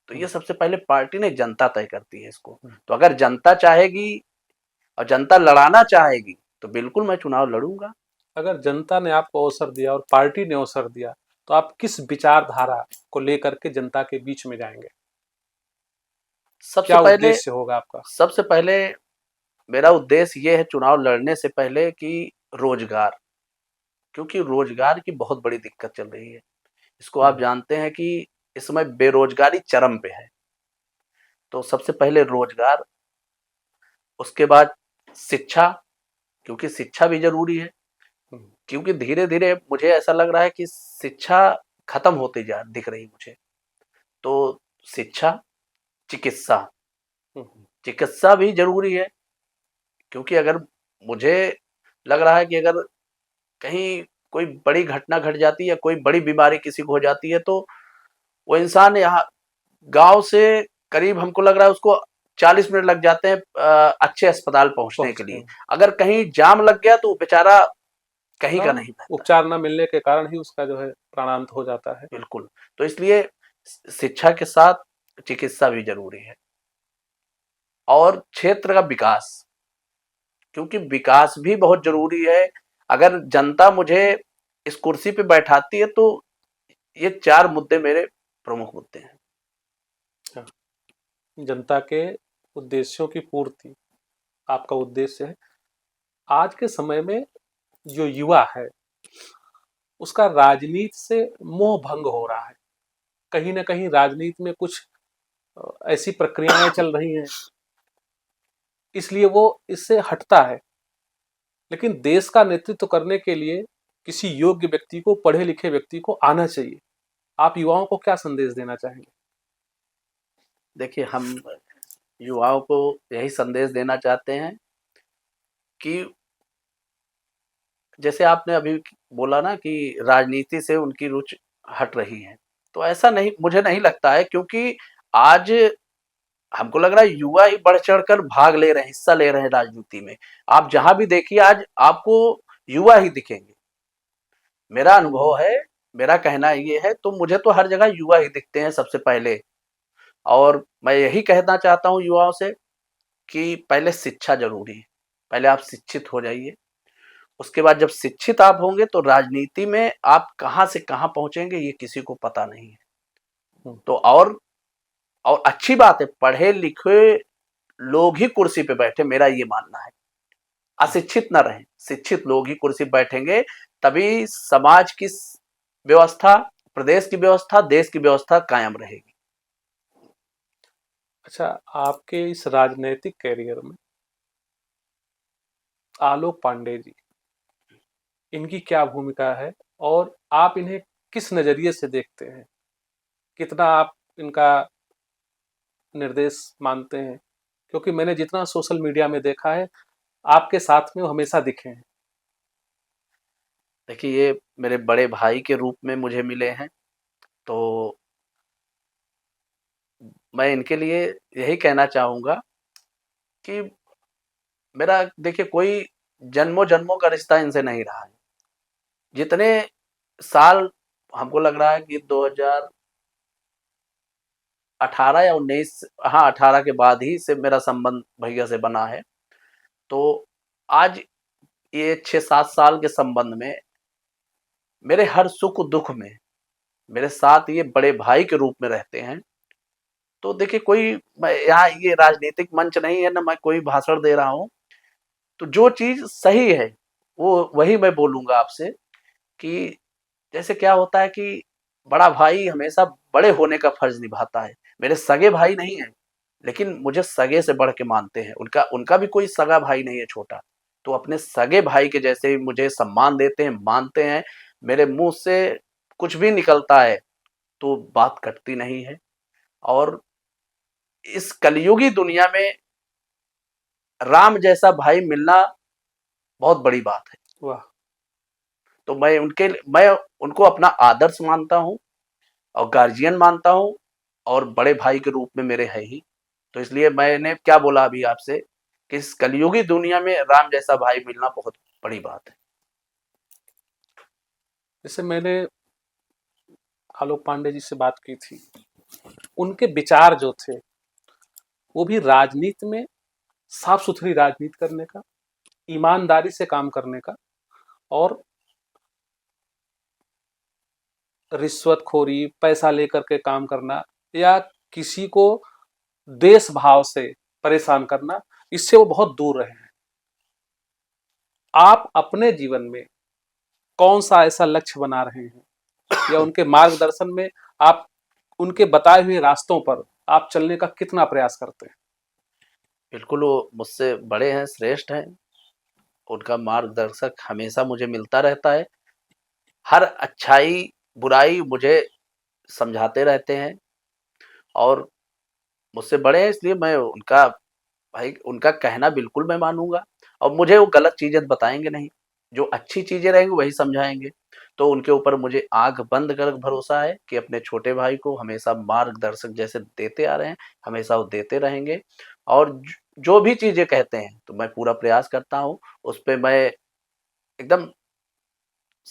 तो ये सबसे पहले पार्टी नहीं, जनता तय करती है इसको। तो अगर जनता चाहेगी और जनता लड़ाना चाहेगी तो बिल्कुल मैं चुनाव लड़ूंगा। अगर जनता ने आपको अवसर दिया और पार्टी ने अवसर दिया, तो आप किस विचारधारा को लेकर के जनता के बीच में जाएंगे? सबसे क्या पहले उद्देश्य होगा आपका? सबसे पहले मेरा उद्देश्य ये है चुनाव लड़ने से पहले कि रोजगार, क्योंकि रोजगार की बहुत बड़ी दिक्कत चल रही है। इसको आप जानते हैं कि इस समय बेरोजगारी चरम पे है। तो सबसे पहले रोजगार, उसके बाद शिक्षा, क्योंकि शिक्षा भी ज़रूरी है। क्योंकि धीरे-धीरे मुझे ऐसा लग रहा है कि शिक्षा खत्म होती जा दिख रही मुझे। तो शिक्षा, चिकित्सा, चिकित्सा भी ज़रूरी है, क्योंकि अगर मुझे लग रहा है कि अगर कहीं कोई बड़ी घटना घट जाती है या कोई बड़ी बीमारी किसी को हो जाती है, तो वो इंसान यहाँ गाँव से करीब, हमको लग रहा है उसको 40 मिनट लग जाते हैं अच्छे अस्पताल पहुँचने के लिए। अगर कहीं जाम लग गया तो बेचारा कहीं का नहीं बहता। उपचार न मिलने के कारण ही उसका जो है प्राणांत हो जाता है। बिल्कुल। तो इसलिए शिक्षा के साथ चिकित्सा भी ज़रूरी है, और क्षेत्र का विकास, क्योंकि विकास भी बहुत ज़रूरी है। अगर जनता मुझे इस कुर्सी पे बैठाती है तो ये 4 मुद्दे मेरे प्रमुख मुद्दे हैं। जनता के उद्देश्यों की पूर्ति आपका उद्देश्य है। आज के समय में जो युवा है, उसका राजनीति से मोह भंग हो रहा है। कहीं ना कहीं राजनीति में कुछ ऐसी प्रक्रियाएं चल रही हैं, इसलिए वो इससे हटता है। लेकिन देश का नेतृत्व करने के लिए किसी योग्य व्यक्ति को, पढ़े लिखे व्यक्ति को आना चाहिए। आप युवाओं को क्या संदेश देना चाहेंगे? देखिए, हम युवाओं को यही संदेश देना चाहते हैं कि जैसे आपने अभी बोला ना कि राजनीति से उनकी रुचि हट रही है, तो ऐसा नहीं, मुझे नहीं लगता है, क्योंकि आज हमको लग रहा है युवा ही बढ़-चढ़ कर भाग ले रहे हैं, हिस्सा ले रहे हैं राजनीति में। आप जहाँ भी देखिए आज आपको युवा ही दिखेंगे। मेरा अनुभव है, मेरा कहना ये है, तो मुझे तो हर जगह युवा ही दिखते हैं सबसे पहले, और मैं यही कहना चाहता हूँ युवाओं से कि पहले शिक्षा ज़रूरी है। पहले आप शिक्षित हो जाइए, उसके बाद जब शिक्षित आप होंगे तो राजनीति में आप कहाँ से कहाँ पहुँचेंगे ये किसी को पता नहीं है। तो और अच्छी बात है, पढ़े-लिखे लोग ही कुर्सी पे बैठे, मेरा ये मानना है। अशिक्षित ना रहें, शिक्षित लोग ही कुर्सी पे बैठेंगे, तभी समाज की व्यवस्था, प्रदेश की व्यवस्था, देश की व्यवस्था कायम रहेगी। अच्छा, आपके इस राजनीतिक कैरियर में आलोक पांडे जी, इनकी क्या भूमिका है और आप इन्हें किस नजरिए से देखते हैं? कितना आप इनका निर्देश मानते हैं? क्योंकि मैंने जितना सोशल मीडिया में देखा है, आपके साथ में वो हमेशा दिखे हैं। देखिए, ये मेरे बड़े भाई के रूप में मुझे मिले हैं, तो मैं इनके लिए यही कहना चाहूँगा कि मेरा देखिए कोई जन्मों-जन्मों का रिश्ता इनसे नहीं रहा है। जितने साल हमको लग रहा है कि 2018 या 19, हाँ, 18 के बाद ही से मेरा संबंध भैया से बना है। तो आज ये 6-7 साल के संबंध में मेरे हर सुख-दुःख में मेरे साथ ये बड़े भाई के रूप में रहते हैं। तो देखिए कोई, मैं यहाँ ये राजनीतिक मंच नहीं है, ना मैं कोई भाषण दे रहा हूँ। तो जो चीज़ सही है, वो वही मैं बोलूँगा आपसे कि जैसे क्या होता है कि बड़ा भाई हमेशा बड़े होने का फ़र्ज़ निभाता है। मेरे सगे भाई नहीं हैं, लेकिन मुझे सगे से बढ़ के मानते हैं। उनका उनका भी कोई सगा भाई नहीं है छोटा। तो अपने सगे भाई के जैसे ही मुझे सम्मान देते हैं, मानते हैं। मेरे मुँह से कुछ भी निकलता है, तो बात कटती नहीं है। और इस कलयुगी दुनिया में राम जैसा भाई मिलना बहुत बड़ी बात है। वाह! तो मैं उनको अपना आदर्श मानता हूँ और गार्जियन मानता हूँ, और बड़े भाई के रूप में मेरे है ही। तो इसलिए मैंने क्या बोला अभी आपसे कि इस कलयुगी दुनिया में राम जैसा भाई मिलना बहुत बड़ी बात है। जैसे मैंने आलोक पांडे जी से बात की थी, उनके विचार जो थे, वो भी राजनीति में साफ-सुथरी राजनीति करने का, ईमानदारी से काम करने का और रिश्वतखोरी, पैसा लेकर के काम करना या किसी को देश भाव से परेशान करना, इससे वो बहुत दूर रहे हैं। आप अपने जीवन में कौन-सा ऐसा लक्ष्य बना रहे हैं या उनके मार्गदर्शन में आप उनके बताए हुए रास्तों पर आप चलने का कितना प्रयास करते हैं? बिल्कुल वो मुझसे बड़े हैं, श्रेष्ठ हैं। उनका मार्गदर्शक हमेशा मुझे मिलता रहता है। हर अच्छाई, बुराई मुझे समझाते रहते हैं, और मुझसे बड़े हैं इसलिए मैं उनका भाई उनका कहना बिल्कुल मैं मानूँगा, और मुझे वो गलत चीज़ें बताएँगे नहीं। जो अच्छी चीज़ें रहेंगी वही समझाएँगे। तो उनके ऊपर मुझे आँख बंद कर भरोसा है कि अपने छोटे भाई को हमेशा मार्गदर्शक जैसे देते आ रहे हैं, हमेशा वो देते रहेंगे। और जो भी चीज़ें कहते हैं, तो मैं पूरा प्रयास करता हूँ, उस पे मैं एकदम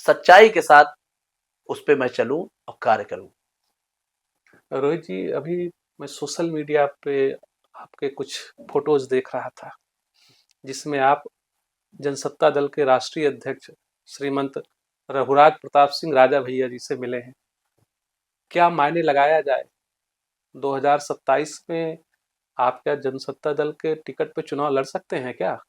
सच्चाई के साथ उस पे मैं चलूँ और कार्य करूँ। रोहित जी, अभी मैं सोशल मीडिया पे आपके कुछ फोटोज देख रहा था, जिसमें आप जनसत्ता दल के राष्ट्रीय अध्यक्ष श्रीमंत रघुराज प्रताप सिंह राजा भैया जी से मिले हैं। क्या मायने लगाया जाए, 2027 में आप क्या जनसत्ता दल के टिकट पे चुनाव लड़ सकते हैं क्या?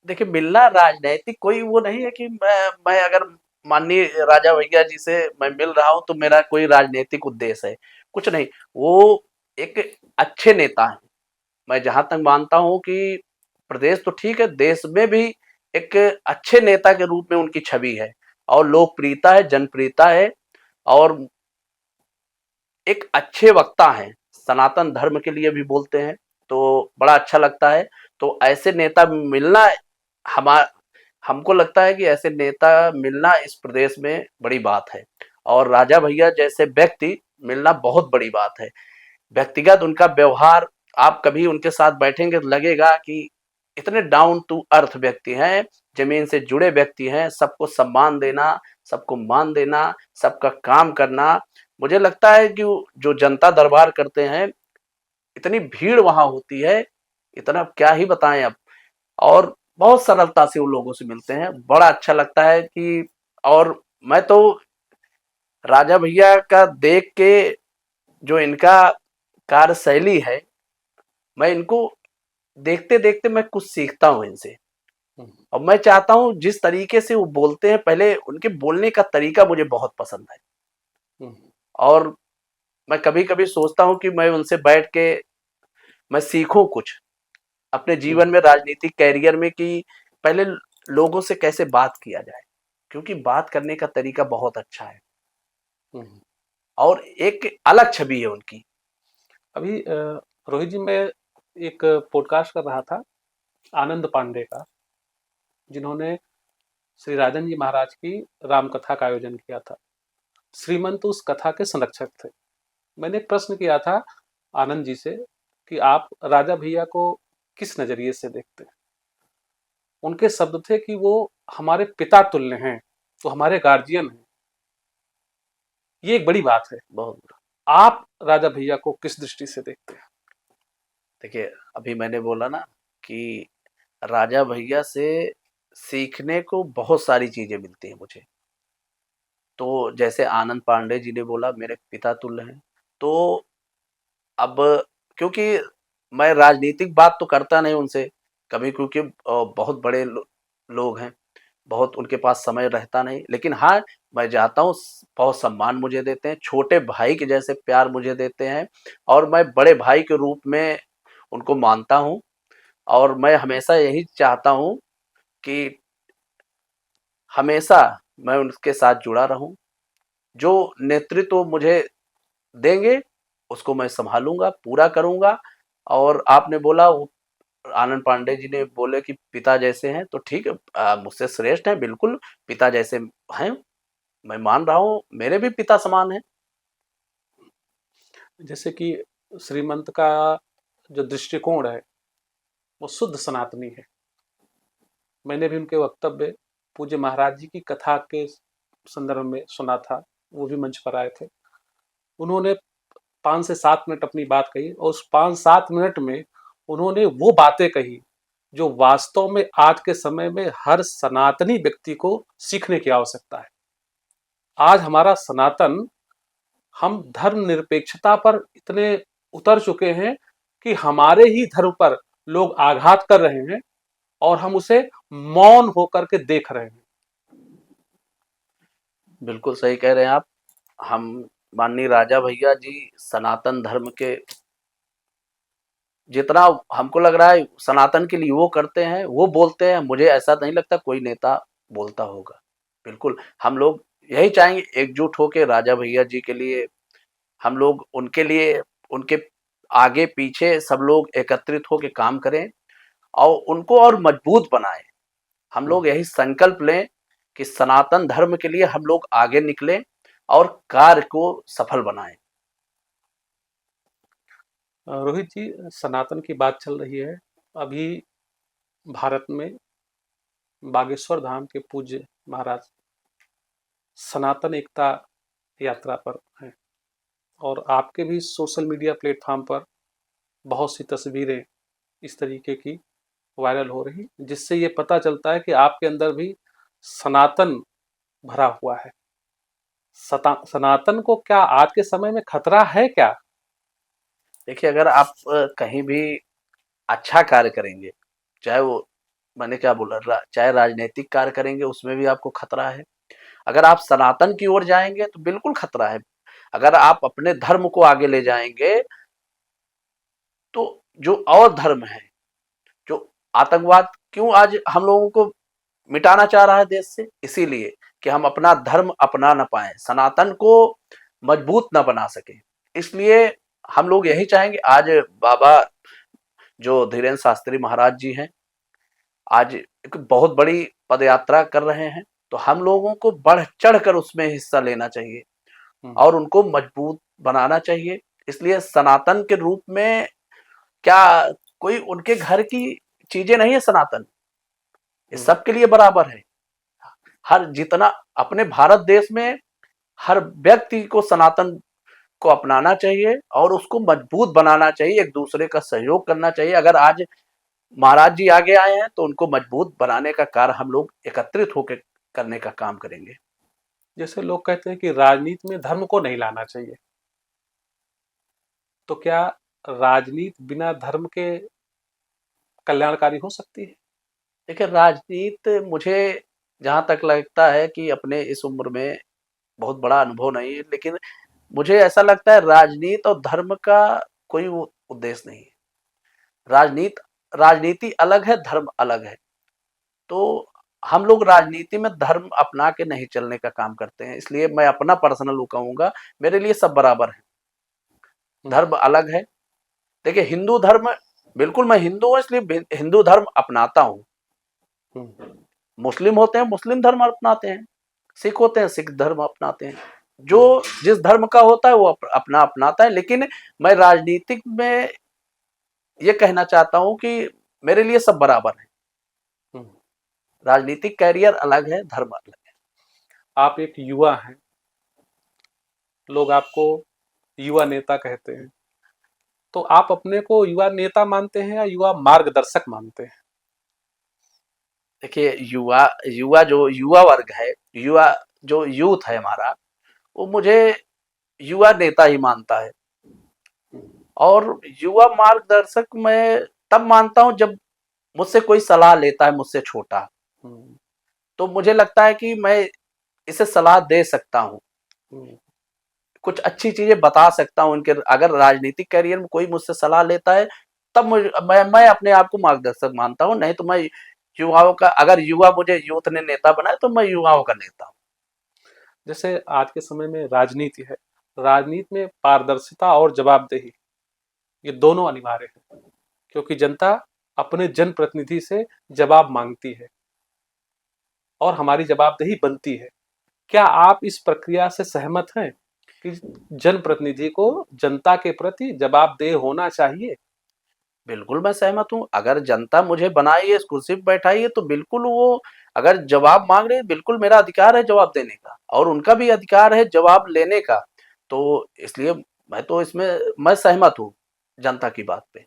देखिए, मिलना राजनैतिक कोई वो नहीं है कि मैं अगर माननीय राजा भैया जी से मैं मिल रहा हूँ तो मेरा कोई राजनीतिक उद्देश्य है, कुछ नहीं। वो एक अच्छे नेता हैं। मैं जहाँ तक मानता हूँ कि प्रदेश तो ठीक है, देश में भी एक अच्छे नेता के रूप में उनकी छवि है, और लोकप्रियता है, जनप्रियता है, और एक अच्छे वक्ता हैं, सनातन धर्म के लिए भी बोलते हैं, तो बड़ा अच्छा लगता है। तो ऐसे नेता मिलना हमा हमको लगता है कि ऐसे नेता मिलना इस प्रदेश में बड़ी बात है, और राजा भैया जैसे व्यक्ति मिलना बहुत बड़ी बात है। व्यक्तिगत उनका व्यवहार, आप कभी उनके साथ बैठेंगे तो लगेगा कि इतने डाउन टू अर्थ व्यक्ति हैं, ज़मीन से जुड़े व्यक्ति हैं, सबको सम्मान देना, सबको मान देना, सबका काम करना। मुझे लगता है कि वो जो जनता दरबार करते हैं, इतनी भीड़ वहाँ होती है, इतना क्या ही बताएँ अब। और बहुत सरलता से उन लोगों से मिलते हैं, बड़ा अच्छा लगता है कि, और मैं तो राजा भैया का देख के जो इनका कार्यशैली है, मैं इनको देखते-देखते मैं कुछ सीखता हूँ इनसे। और मैं चाहता हूँ जिस तरीके से वो बोलते हैं, पहले उनके बोलने का तरीका मुझे बहुत पसंद है। हम्म, और मैं कभी-कभी सोचता हूँ कि मैं उनसे बैठ के मैं सीखूँ कुछ, अपने जीवन हम्म, में राजनीतिक कैरियर में कि पहले लोगों से कैसे बात किया जाए, क्योंकि बात करने का तरीका बहुत अच्छा है हम्म। और एक अलग छवि है उनकी। अभी रोहित जी, मैं एक पॉडकास्ट कर रहा था आनंद पांडे का, जिन्होंने श्री राजन जी महाराज की राम कथा का आयोजन किया था। श्रीमंत उस कथा के संरक्षक थे। मैंने एक प्रश्न किया था आनंद जी से कि आप राजा भैया को किस नजरिए से देखते हैं। उनके शब्द थे कि वो हमारे पिता तुल्य हैं, तो हमारे गार्जियन हैं। ये एक बड़ी बात है। बहुत आप राजा भैया को किस दृष्टि से देखते हैं? देखिए, अभी मैंने बोला ना कि राजा भैया से सीखने को बहुत सारी चीज़ें मिलती हैं मुझे। तो जैसे आनंद पांडे जी ने बोला मेरे पिता तुल्य हैं, तो अब क्योंकि मैं राजनीतिक बात तो करता नहीं उनसे कभी, क्योंकि बहुत बड़े लोग हैं, बहुत उनके पास समय रहता नहीं। लेकिन हाँ, मैं जाता हूँ, बहुत सम्मान मुझे देते हैं, छोटे भाई के जैसे प्यार मुझे देते हैं और मैं बड़े भाई के रूप में उनको मानता हूँ और मैं हमेशा यही चाहता हूँ कि हमेशा मैं उनके साथ जुड़ा रहूँ। जो नेतृत्व मुझे देंगे, उसको मैं सँभालूँगा, पूरा करूँगा। और आपने बोला वो आनंद पांडे जी ने बोले कि पिता जैसे हैं, तो ठीक है, मुझसे श्रेष्ठ हैं, बिल्कुल पिता जैसे हैं। मैं मान रहा हूँ, मेरे भी पिता समान हैं। जैसे कि श्रीमंत का जो दृष्टिकोण है वो शुद्ध सनातनी है। मैंने भी उनके वक्तव्य पूज्य महाराज जी की कथा के संदर्भ में सुना था, वो भी मंच पर आए थे। उन्होंने 5 से 7 मिनट अपनी बात कही और उस 5-7 मिनट में उन्होंने वो बातें कही जो वास्तव में आज के समय में हर सनातनी व्यक्ति को सीखने की आवश्यकता है। आज हमारा सनातन, हम धर्मनिरपेक्षता पर इतने उतर चुके हैं कि हमारे ही धर्म पर लोग आघात कर रहे हैं और हम उसे मौन होकर के देख रहे हैं। बिल्कुल सही कह रहे हैं आप। हम माननीय राजा भैया जी सनातन धर्म के जितना हमको लग रहा है सनातन के लिए वो करते हैं, वो बोलते हैं, मुझे ऐसा नहीं लगता कोई नेता बोलता होगा। बिल्कुल, हम लोग यही चाहेंगे एकजुट होके राजा भैया जी के लिए, हम लोग उनके लिए, उनके आगे पीछे सब लोग एकत्रित होके काम करें और उनको और मजबूत बनाएँ। हम लोग यही संकल्प लें कि सनातन धर्म के लिए हम लोग आगे निकलें और कार्य को सफल बनाएँ। रोहित जी, सनातन की बात चल रही है। अभी भारत में बागेश्वर धाम के पूज्य महाराज सनातन एकता यात्रा पर हैं और आपके भी सोशल मीडिया प्लेटफॉर्म पर बहुत सी तस्वीरें इस तरीके की वायरल हो रही, जिससे ये पता चलता है कि आपके अंदर भी सनातन भरा हुआ है। सनातन को क्या आज के समय में खतरा है क्या? देखिए, अगर आप कहीं भी अच्छा कार्य करेंगे, चाहे वो मैंने क्या बोला चाहे राजनीतिक कार्य करेंगे उसमें भी आपको खतरा है। अगर आप सनातन की ओर जाएँगे तो बिल्कुल खतरा है। अगर आप अपने धर्म को आगे ले जाएँगे तो जो और धर्म है, जो आतंकवाद क्यों आज हम लोगों को मिटाना चाह रहा है देश से? इसीलिए कि हम अपना धर्म अपना ना पाएँ, सनातन को मजबूत ना बना सकें। इसलिए हम लोग यही चाहेंगे, आज बाबा जो धीरेन्द्र शास्त्री महाराज जी हैं, आज एक बहुत बड़ी पदयात्रा कर रहे हैं, तो हम लोगों को बढ़-चढ़ कर उसमें हिस्सा लेना चाहिए हम्म, और उनको मजबूत बनाना चाहिए। इसलिए सनातन के रूप में क्या कोई उनके घर की चीज़ें नहीं है सनातन, ये हम्म। सबके लिए बराबर है। हर जितना अपने भारत देश में हर व्यक्ति को सनातन को अपनाना चाहिए और उसको मजबूत बनाना चाहिए, एक दूसरे का सहयोग करना चाहिए। अगर आज महाराज जी आगे आए हैं तो उनको मजबूत बनाने का कार्य हम लोग एकत्रित होकर करने का काम करेंगे। जैसे लोग कहते हैं कि राजनीति में धर्म को नहीं लाना चाहिए, तो क्या राजनीति बिना धर्म के कल्याणकारी हो सकती है? देखिए, राजनीति मुझे जहाँ तक लगता है कि अपने इस उम्र में बहुत बड़ा अनुभव नहीं है, लेकिन मुझे ऐसा लगता है राजनीति और धर्म का कोई वो उद्देश्य नहीं है। राजनीति अलग है, धर्म अलग है। तो हम लोग राजनीति में धर्म अपना के नहीं चलने का काम करते हैं, इसलिए मैं अपना पर्सनल वो कहूँगा, मेरे लिए सब बराबर है। धर्म अलग है। देखिए हिंदू धर्म, बिल्कुल मैं हिंदू हूँ इसलिए हिंदू धर्म अपनाता हूँ। मुस्लिम होते हैं मुस्लिम धर्म अपनाते हैं, सिख होते हैं सिख धर्म अपनाते हैं। जो जिस धर्म का होता है वो अपना अपनाता है। लेकिन मैं राजनीतिक में ये कहना चाहता हूँ कि मेरे लिए सब बराबर है। राजनीतिक कैरियर अलग है, धर्म अलग है। आप एक युवा हैं, लोग आपको युवा नेता कहते हैं, तो आप अपने को युवा नेता मानते हैं या युवा मार्गदर्शक मानते हैं? देखिए युवा युवा जो युवा वर्ग है, युवा जो यूथ है हमारा, वो मुझे युवा नेता ही मानता है। और युवा मार्गदर्शक मैं तब मानता हूं जब मुझसे कोई सलाह लेता है, मुझसे छोटा, तो मुझे लगता है कि मैं इसे सलाह दे सकता हूं, कुछ अच्छी चीजें बता सकता हूं उनके। अगर राजनीतिक कैरियर में कोई मुझसे सलाह लेता है तब मैं अपने आप को मार्गदर्शक मानता हूं, नहीं तो मैं युवाओं का, अगर युवा मुझे यूथ ने नेता बनाया तो मैं युवाओं का नेता हूं। जैसे आज के समय में राजनीति है, राजनीति में पारदर्शिता और जवाबदेही ये दोनों अनिवार्य है, क्योंकि जनता अपने जनप्रतिनिधि से जवाब मांगती है और हमारी जवाबदेही बनती है। क्या आप इस प्रक्रिया से सहमत हैं कि जनप्रतिनिधि को जनता के प्रति जवाबदेह होना चाहिए? बिल्कुल मैं सहमत हूँ। अगर जनता मुझे बनाई है, इस कुर्सी पे बैठाई है, तो बिल्कुल वो अगर जवाब मांग रहे हैं, बिल्कुल मेरा अधिकार है जवाब देने का, और उनका भी अधिकार है जवाब लेने का। तो इसलिए मैं तो इसमें मैं सहमत हूँ जनता की बात पे।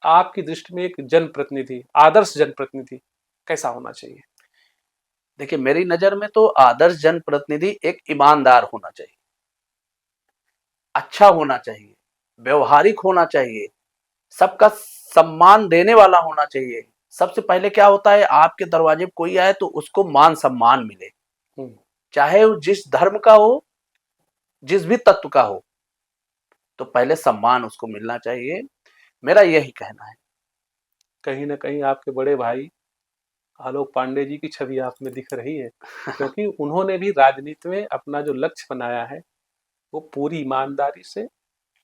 आपकी दृष्टि में एक जनप्रतिनिधि, आदर्श जनप्रतिनिधि कैसा होना चाहिए? देखिए मेरी नजर में तो आदर्श जनप्रतिनिधि एक ईमानदार होना चाहिए, अच्छा होना चाहिए, व्यवहारिक होना चाहिए, सबका सम्मान देने वाला होना चाहिए। सबसे पहले क्या होता है, आपके दरवाजे पे कोई आए तो उसको मान सम्मान मिले, चाहे वो जिस धर्म का हो, जिस भी तत्व का हो, तो पहले सम्मान उसको मिलना चाहिए। मेरा यही कहना है। कहीं ना कहीं आपके बड़े भाई आलोक पांडे जी की छवि आप में दिख रही है, क्योंकि उन्होंने भी राजनीति में अपना जो लक्ष्य बनाया है वो पूरी ईमानदारी से,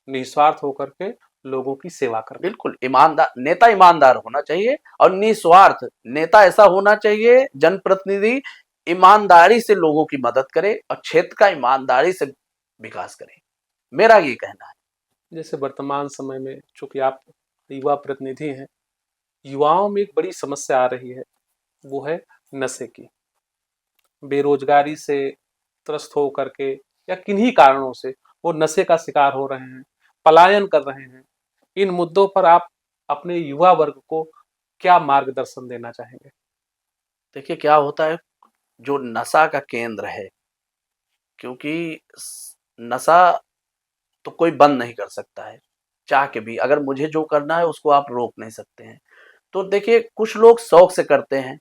निस्वार्थ होकर के लोगों की सेवा करना। बिल्कुल ईमानदार नेता, ईमानदार होना चाहिए और निस्वार्थ नेता ऐसा होना चाहिए, जनप्रतिनिधि ईमानदारी से लोगों की मदद करे और क्षेत्र का ईमानदारी से विकास करे। मेरा ये कहना है। जैसे वर्तमान समय में चूंकि आप युवा प्रतिनिधि हैं, युवाओं में एक बड़ी समस्या आ रही है, वो है नशे की। बेरोजगारी से त्रस्त हो करके या किन्हीं कारणों से वो नशे का शिकार हो रहे हैं, पलायन कर रहे हैं। इन मुद्दों पर आप अपने युवा वर्ग को क्या मार्गदर्शन देना चाहेंगे? देखिए क्या होता है, जो नशा का केंद्र है, क्योंकि नशा तो कोई बंद नहीं कर सकता है चाह के भी। अगर मुझे जो करना है उसको आप रोक नहीं सकते हैं। तो देखिए कुछ लोग शौक से करते हैं,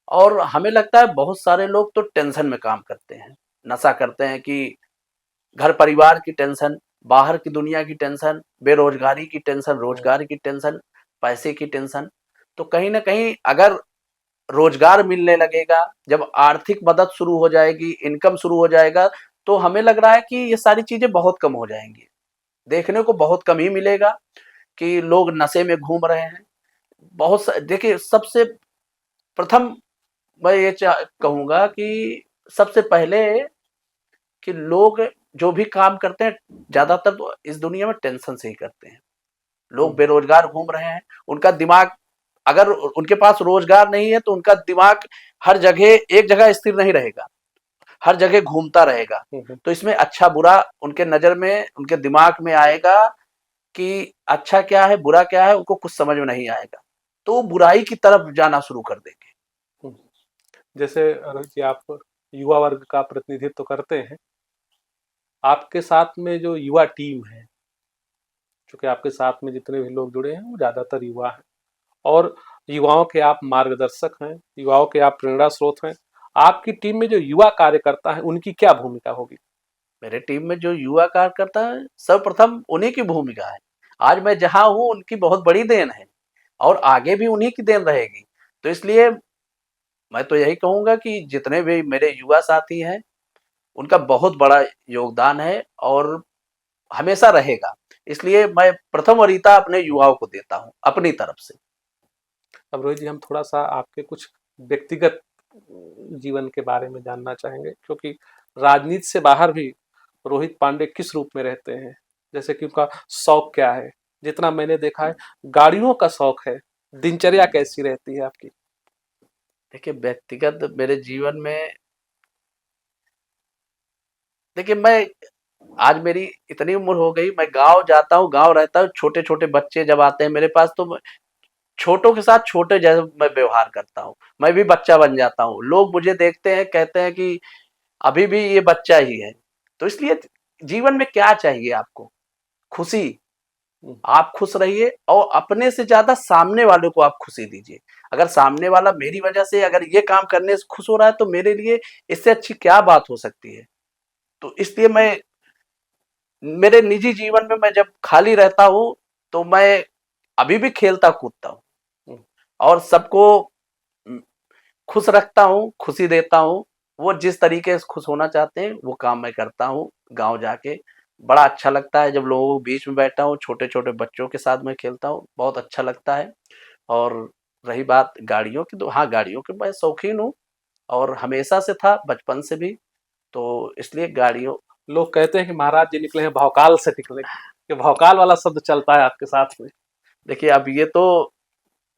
और हमें लगता है बहुत सारे लोग तो टेंशन में काम करते हैं, नशा करते हैं कि घर परिवार की टेंशन, बाहर की दुनिया की टेंशन, बेरोजगारी की टेंशन, रोजगार की टेंशन, पैसे की टेंशन। तो कहीं ना कहीं अगर रोजगार मिलने लगेगा, जब आर्थिक मदद शुरू हो जाएगी, इनकम शुरू हो जाएगा, तो हमें लग रहा है कि ये सारी चीजें बहुत कम हो जाएंगी। देखने को बहुत कम ही मिलेगा कि लोग नशे में घूम रहे हैं। देखिए सबसे प्रथम मैं ये कहूंगा कि सबसे पहले कि लोग जो भी काम करते हैं, ज्यादातर तो इस दुनिया में टेंशन से ही करते हैं। लोग बेरोजगार घूम रहे हैं, उनका दिमाग, अगर उनके पास रोजगार नहीं है तो उनका दिमाग हर जगह एक जगह स्थिर नहीं रहेगा, हर जगह घूमता रहेगा। तो इसमें अच्छा बुरा उनके नजर में, उनके दिमाग में आएगा कि अच्छा क्या है बुरा क्या है, उनको कुछ समझ में नहीं आएगा, तो वो बुराई की तरफ जाना शुरू कर देंगे। जैसे रोहित जी, आप युवा वर्ग का प्रतिनिधित्व करते हैं, आपके साथ में जो युवा टीम है, चूंकि आपके साथ में जितने भी लोग जुड़े हैं वो ज्यादातर युवा हैं और युवाओं के आप मार्गदर्शक हैं, युवाओं के आप प्रेरणा स्रोत हैं। आपकी टीम में जो युवा कार्यकर्ता है उनकी क्या भूमिका होगी? मेरे टीम में जो युवा कार्यकर्ता है, सर्वप्रथम उन्हीं की भूमिका है। आज मैं जहाँ हूँ उनकी बहुत बड़ी देन है और आगे भी उन्हीं की देन रहेगी। तो इसलिए मैं तो यही कहूँगा कि जितने भी मेरे युवा साथी हैं, उनका बहुत बड़ा योगदान है और हमेशा रहेगा। इसलिए मैं प्रथम वरीयता अपने युवाओं को देता हूँ, अपनी तरफ से। अब रोहित जी, हम थोड़ा सा आपके कुछ व्यक्तिगत जीवन के बारे में जानना चाहेंगे, क्योंकि राजनीति से बाहर भी रोहित पांडे किस रूप में रहते हैं, जैसे कि उनका शौक क्या है? जितना मैंने देखा है गाड़ियों का शौक है। दिनचर्या कैसी रहती है आपकी? देखिए, व्यक्तिगत मेरे जीवन में देखिए, मैं आज मेरी इतनी उम्र हो गई, मैं गाँव जाता हूँ, गाँव रहता हूँ, छोटे-छोटे बच्चे जब आते हैं मेरे पास तो मैं छोटों के साथ छोटे जैसे मैं व्यवहार करता हूँ। मैं भी बच्चा बन जाता हूँ। लोग मुझे देखते हैं, कहते हैं कि अभी भी ये बच्चा ही है। तो इसलिए जीवन में क्या चाहिए आपको? खुशी। हम्म, आप खुश रहिए और अपने से ज़्यादा सामने वाले को आप खुशी दीजिए। अगर सामने वाला मेरी वजह से अगर ये काम करने से खुश हो रहा है तो मेरे लिए इससे अच्छी क्या बात हो सकती है? तो इसलिए मैं मेरे निजी जीवन में मैं जब खाली रहता हूँ, तो मैं अभी भी खेलता-कूदता हूँ हम्म। और सबको उम, खुश रखता हूँ, खुशी देता हूँ। वो जिस तरीके से खुश होना चाहते हैं, वो काम मैं करता हूँ गाँव जाके। बड़ा अच्छा लगता है जब लोगों के बीच में बैठता हूँ, छोटे-छोटे बच्चों के साथ मैं खेलता हूँ, बहुत अच्छा लगता है। और रही बात गाड़ियों की, तो हाँ, गाड़ियों के मैं शौकीन हूँ और हमेशा से था, बचपन से भी। तो इसलिए गाड़ियों लोग कहते हैं कि महाराज जी निकले हैं भौकाल से निकले, कि भौकाल वाला शब्द चलता है आपके साथ में। देखिए, अब ये तो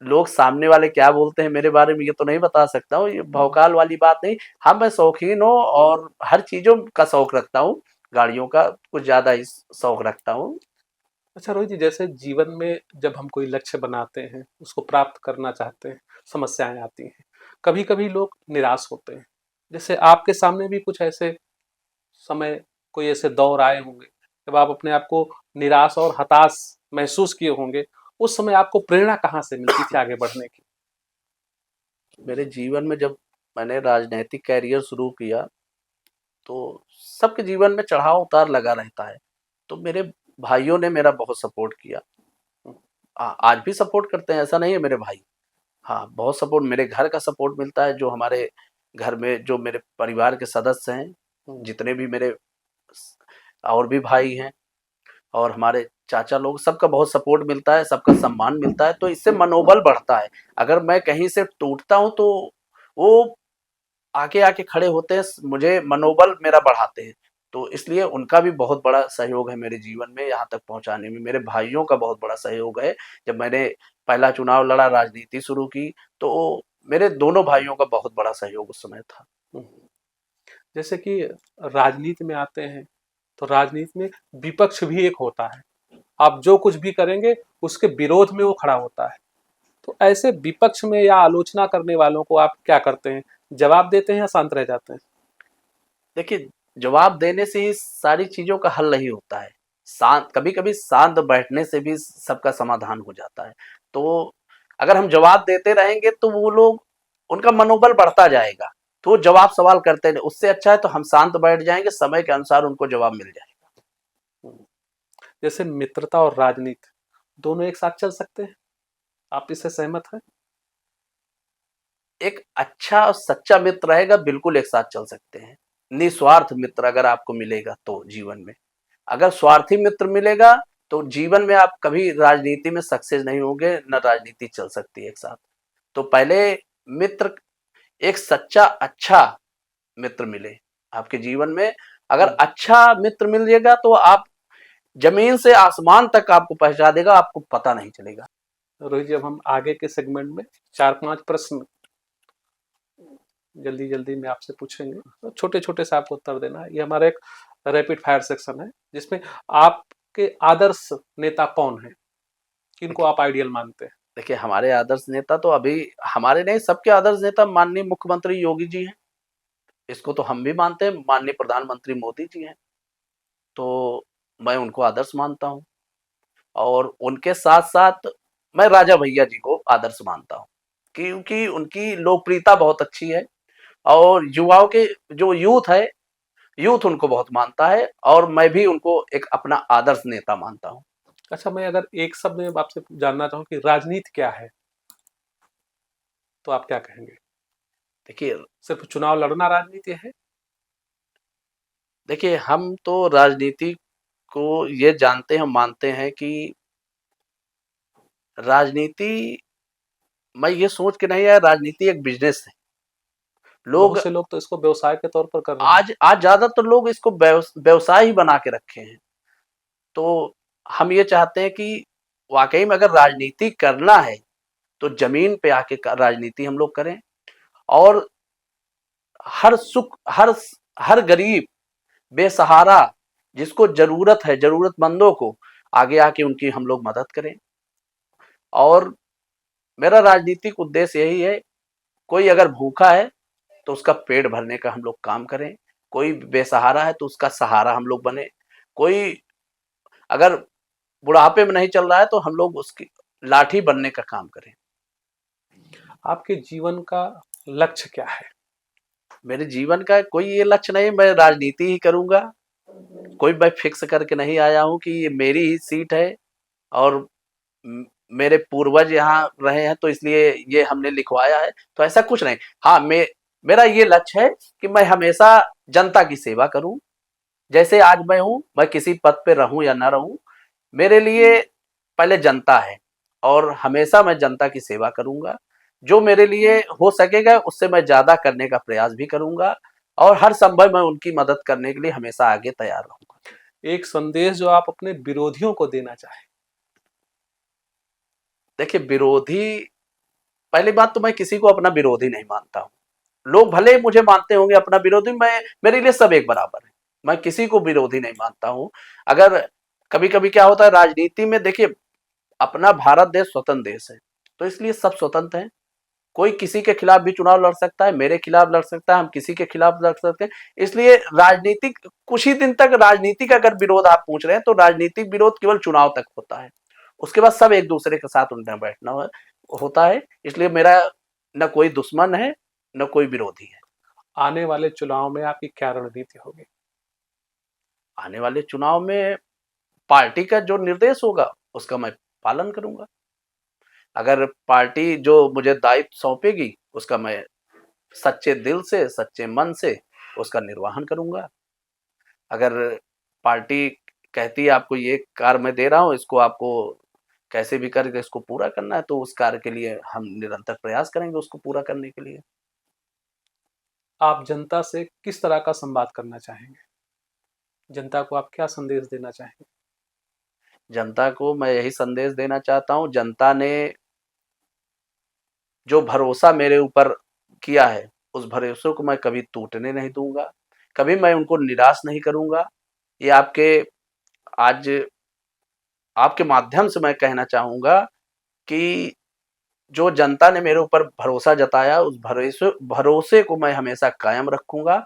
लोग सामने वाले क्या बोलते हैं मेरे बारे में ये तो नहीं बता सकता हूँ, ये भौकाल वाली बात नहीं। हाँ, मैं शौकीन हूँ और हर चीज़ों का शौक रखता हूँ, गाड़ियों का कुछ ज़्यादा ही शौक रखता हूँ। अच्छा रोहित जी, जैसे जीवन में जब हम कोई लक्ष्य बनाते हैं, उसको प्राप्त करना चाहते हैं, समस्याएं आती हैं, कभी कभी लोग निराश होते हैं। जैसे आपके सामने भी कुछ ऐसे समय, कोई ऐसे दौर आए होंगे जब आप अपने आप को निराश और हताश महसूस किए होंगे। उस समय आपको प्रेरणा कहाँ से मिलती थी आगे बढ़ने की? मेरे जीवन में जब मैंने राजनैतिक कैरियर शुरू किया, तो सबके जीवन में चढ़ाव-उतार लगा रहता है। तो मेरे भाइयों ने मेरा बहुत सपोर्ट किया। आज भी सपोर्ट करते हैं, ऐसा नहीं है मेरे भाई। हाँ, बहुत सपोर्ट मेरे घर का सपोर्ट मिलता है, जो हमारे घर में जो मेरे परिवार के सदस्य हैं, हम्म, जितने भी मेरे स और भी भाई हैं और हमारे चाचा लोग, सबका बहुत सपोर्ट मिलता है, सबका सम्मान मिलता है, तो इससे मनोबल बढ़ता है। अगर मैं कहीं से टूटता हूँ, तो वो आके आके खड़े होते हैं, मुझे मनोबल मेरा बढ़ाते हैं। तो इसलिए उनका भी बहुत बड़ा सहयोग है मेरे जीवन में यहाँ तक पहुँचाने में। मेरे भाइयों का बहुत बड़ा सहयोग है। जब मैंने पहला चुनाव लड़ा, राजनीति शुरू की, तो मेरे दोनों भाइयों का बहुत बड़ा सहयोग उस समय था। हम्म। जैसे कि राजनीति में आते हैं तो राजनीति में विपक्ष भी एक होता है। आप जो कुछ भी करेंगे उसके विरोध में वो खड़ा होता है। तो ऐसे विपक्ष में या आलोचना करने वालों को आप क्या करते हैं? जवाब देते हैं या शांत रह जाते हैं? देखिए, जवाब देने से ही सारी चीज़ों का हल नहीं होता है। शांत कभी-कभी शांत बैठने से भी सबका समाधान हो जाता है। तो अगर हम जवाब देते रहेंगे तो वो लोग उनका मनोबल बढ़ता जाएगा। तो वो जवाब सवाल करते नहीं, उससे अच्छा है तो हम शांत बैठ जाएँगे, समय के अनुसार उनको जवाब मिल जाएगा। हम्म। जैसे मित्रता और राजनीति दोनों एक साथ चल सकते हैं, आप इससे सहमत हैं? एक अच्छा और सच्चा मित्र रहेगा, बिल्कुल एक साथ चल सकते हैं। निस्वार्थ मित्र अगर आपको मिलेगा तो जीवन में। अगर स्वार्थी मित्र मिलेगा तो जीवन में आप कभी राजनीति में सक्सेस नहीं होंगे, ना राजनीति चल सकती है एक साथ। तो पहले मित्र, एक सच्चा अच्छा मित्र मिले आपके जीवन में। अगर हम्म। अच्छा मित्र मिल जाएगा तो आप जमीन से आसमान तक आपको पहुंचा देगा, आपको पता नहीं चलेगा। रोहित जी, अब हम आगे के सेगमेंट में 4-5 प्रश्न जल्दी जल्दी में आपसे पूछेंगे, तो छोटे छोटे से आपको उत्तर देना है। ये हमारा एक रैपिड फायर सेक्शन है जिसमें आपके आदर्श नेता कौन है, किनको आप आइडियल मानते हैं? देखिए, हमारे आदर्श नेता तो अभी हमारे नहीं, सबके आदर्श नेता माननीय मुख्यमंत्री योगी जी हैं। इसको तो हम भी मानते हैं, माननीय प्रधानमंत्री मोदी जी हैं। तो मैं उनको आदर्श मानता हूँ और उनके साथ-साथ मैं राजा भैया जी को आदर्श मानता हूँ, क्योंकि उनकी लोकप्रियता बहुत अच्छी है और युवाओं के जो यूथ है, यूथ उनको बहुत मानता है और मैं भी उनको एक अपना आदर्श नेता मानता हूँ। अच्छा, मैं अगर एक शब्द में आपसे जानना चाहूँ कि राजनीति क्या है, तो आप क्या कहेंगे? देखिए सिर्फ चुनाव लड़ना राजनीति है? देखिए हम तो राजनीति को ये जानते हैं, मानते हैं कि राजनीति, मैं ये सोच के नहीं आया, राजनीति एक बिजनेस है। लोग बहुत से लोग तो इसको व्यवसाय के तौर पर कर रहे हैं। आज ज्यादातर लोग इसको व्यवसाय ही बना के रखे हैं। तो हम ये चाहते हैं कि वाकई में अगर राजनीति करना है तो जमीन पे आके राजनीति हम लोग करें और हर सुख, हर गरीब, बेसहारा, जिसको जरूरत है, जरूरतमंदों को आगे आके उनकी हम लोग मदद करें। और मेरा राजनीतिक उद्देश्य यही है, कोई अगर भूखा है तो उसका पेट भरने का हम लोग काम करें, कोई बेसहारा है तो उसका सहारा हम लोग बने, कोई अगर बुढ़ापे में नहीं चल रहा है तो हम लोग उसकी लाठी बनने का काम करें। आपके जीवन का लक्ष्य क्या है? मेरे जीवन का कोई ये लक्ष्य नहीं, मैं राजनीति ही करूंगा। कोई मैं फिक्स करके नहीं आया हूँ कि ये मेरी ही सीट है और मेरे पूर्वज यहाँ रहे हैं तो इसलिए ये हमने लिखवाया है, तो ऐसा कुछ नहीं। हाँ, मेरा ये लक्ष्य है कि मैं हमेशा जनता की सेवा करूं। जैसे आज मैं हूं, मैं किसी पद पे रहूं या ना रहूं, मेरे लिए पहले जनता है और हमेशा मैं जनता की सेवा करूंगा। जो मेरे लिए हो सकेगा उससे मैं ज्यादा करने का प्रयास भी करूंगा और हर संभव मैं उनकी मदद करने के लिए हमेशा आगे तैयार रहूंगा। एक संदेश जो आप अपने विरोधियों को देना चाहें। देखिए विरोधी, पहली बात तो मैं किसी को अपना विरोधी नहीं मानता हूँ। लोग भले ही मुझे मानते होंगे अपना विरोधी, मैं, मेरे लिए सब एक बराबर है। मैं किसी को विरोधी नहीं मानता हूँ। अगर कभी कभी क्या होता है राजनीति में, देखिए अपना भारत देश स्वतंत्र देश है तो इसलिए सब स्वतंत्र हैं। कोई किसी के खिलाफ भी चुनाव लड़ सकता है, मेरे खिलाफ लड़ सकता है, हम किसी के खिलाफ लड़ सकते हैं। इसलिए राजनीतिक, कुछ ही दिन तक राजनीतिक अगर विरोध आप पूछ रहे हैं तो राजनीतिक विरोध केवल चुनाव तक होता है, उसके बाद सब एक दूसरे के साथ उठना बैठना होता है। इसलिए मेरा न कोई दुश्मन है न कोई विरोधी है। आने वाले चुनाव में आपकी क्या रणनीति होगी? आने वाले चुनाव में पार्टी का जो निर्देश होगा उसका मैं पालन करूंगा। अगर पार्टी जो मुझे दायित्व सौंपेगी उसका मैं सच्चे दिल से, सच्चे मन से उसका निर्वहन करूंगा। अगर पार्टी कहती है आपको ये कार्य मैं दे रहा हूँ, इसको आपको कैसे भी करके इसको पूरा करना है, तो उस कार्य के लिए हम निरंतर प्रयास करेंगे उसको पूरा करने के लिए। आप जनता से किस तरह का संवाद करना चाहेंगे? जनता को आप क्या संदेश देना चाहेंगे? जनता को मैं यही संदेश देना चाहता हूँ, जनता ने जो भरोसा मेरे ऊपर किया है उस भरोसे को मैं कभी टूटने नहीं दूंगा, कभी मैं उनको निराश नहीं करूंगा। ये आज आपके माध्यम से मैं कहना चाहूंगा कि जो जनता ने मेरे ऊपर भरोसा जताया उस भरोसे भरोसे को मैं हमेशा कायम रखूंगा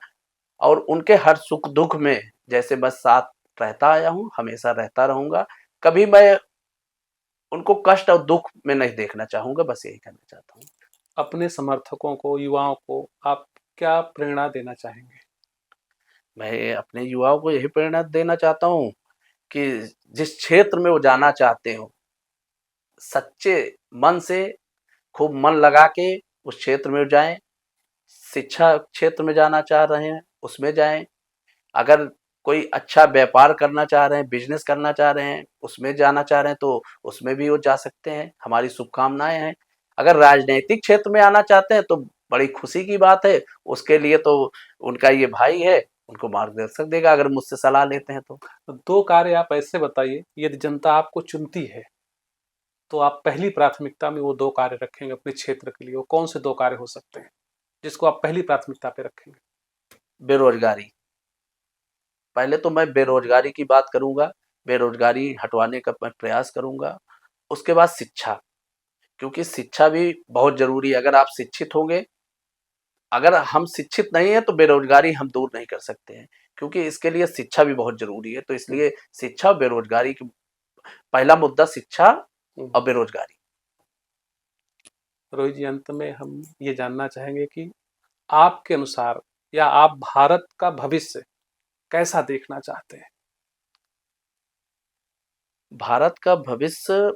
और उनके हर सुख दुख में जैसे बस साथ रहता आया हूँ हमेशा रहता रहूंगा। कभी मैं उनको कष्ट और दुख में नहीं देखना चाहूंगा, बस यही कहना चाहता हूँ। अपने समर्थकों को, युवाओं को आप क्या प्रेरणा देना चाहेंगे? मैं अपने युवाओं को यही प्रेरणा देना चाहता हूँ कि जिस क्षेत्र में वो जाना चाहते हो, सच्चे मन से, खूब मन लगा के उस क्षेत्र में जाएं। शिक्षा क्षेत्र में जाना चाह रहे हैं उसमें जाएं। अगर कोई अच्छा व्यापार करना चाह रहे हैं, बिजनेस करना चाह रहे हैं, उसमें जाना चाह रहे हैं तो उसमें भी वो जा सकते हैं, हमारी शुभकामनाएं हैं। अगर राजनीतिक क्षेत्र में आना चाहते हैं तो बड़ी खुशी की बात है, उसके लिए तो उनका ये भाई है, उनको मार्गदर्शक देगा अगर मुझसे सलाह लेते हैं तो। दो कार्य आप ऐसे बताइए, यदि जनता आपको चुनती है तो आप पहली प्राथमिकता में वो दो कार्य रखेंगे अपने क्षेत्र के लिए, वो कौन से दो कार्य हो सकते हैं जिसको आप पहली प्राथमिकता पे रखेंगे? बेरोजगारी, पहले तो मैं बेरोजगारी की बात करूंगा, बेरोजगारी हटवाने का मैं प्रयास करूंगा। उसके बाद शिक्षा, क्योंकि शिक्षा भी बहुत जरूरी है। अगर आप शिक्षित होंगे, अगर हम शिक्षित नहीं है तो बेरोजगारी हम दूर नहीं कर सकते हैं, क्योंकि इसके लिए शिक्षा भी बहुत जरूरी है। तो इसलिए शिक्षा और बेरोजगारी की, पहला मुद्दा शिक्षा और बेरोजगारी। रोहित जी, अंत में हम ये जानना चाहेंगे कि आपके अनुसार या आप भारत का भविष्य कैसा देखना चाहते हैं? भारत का भविष्य,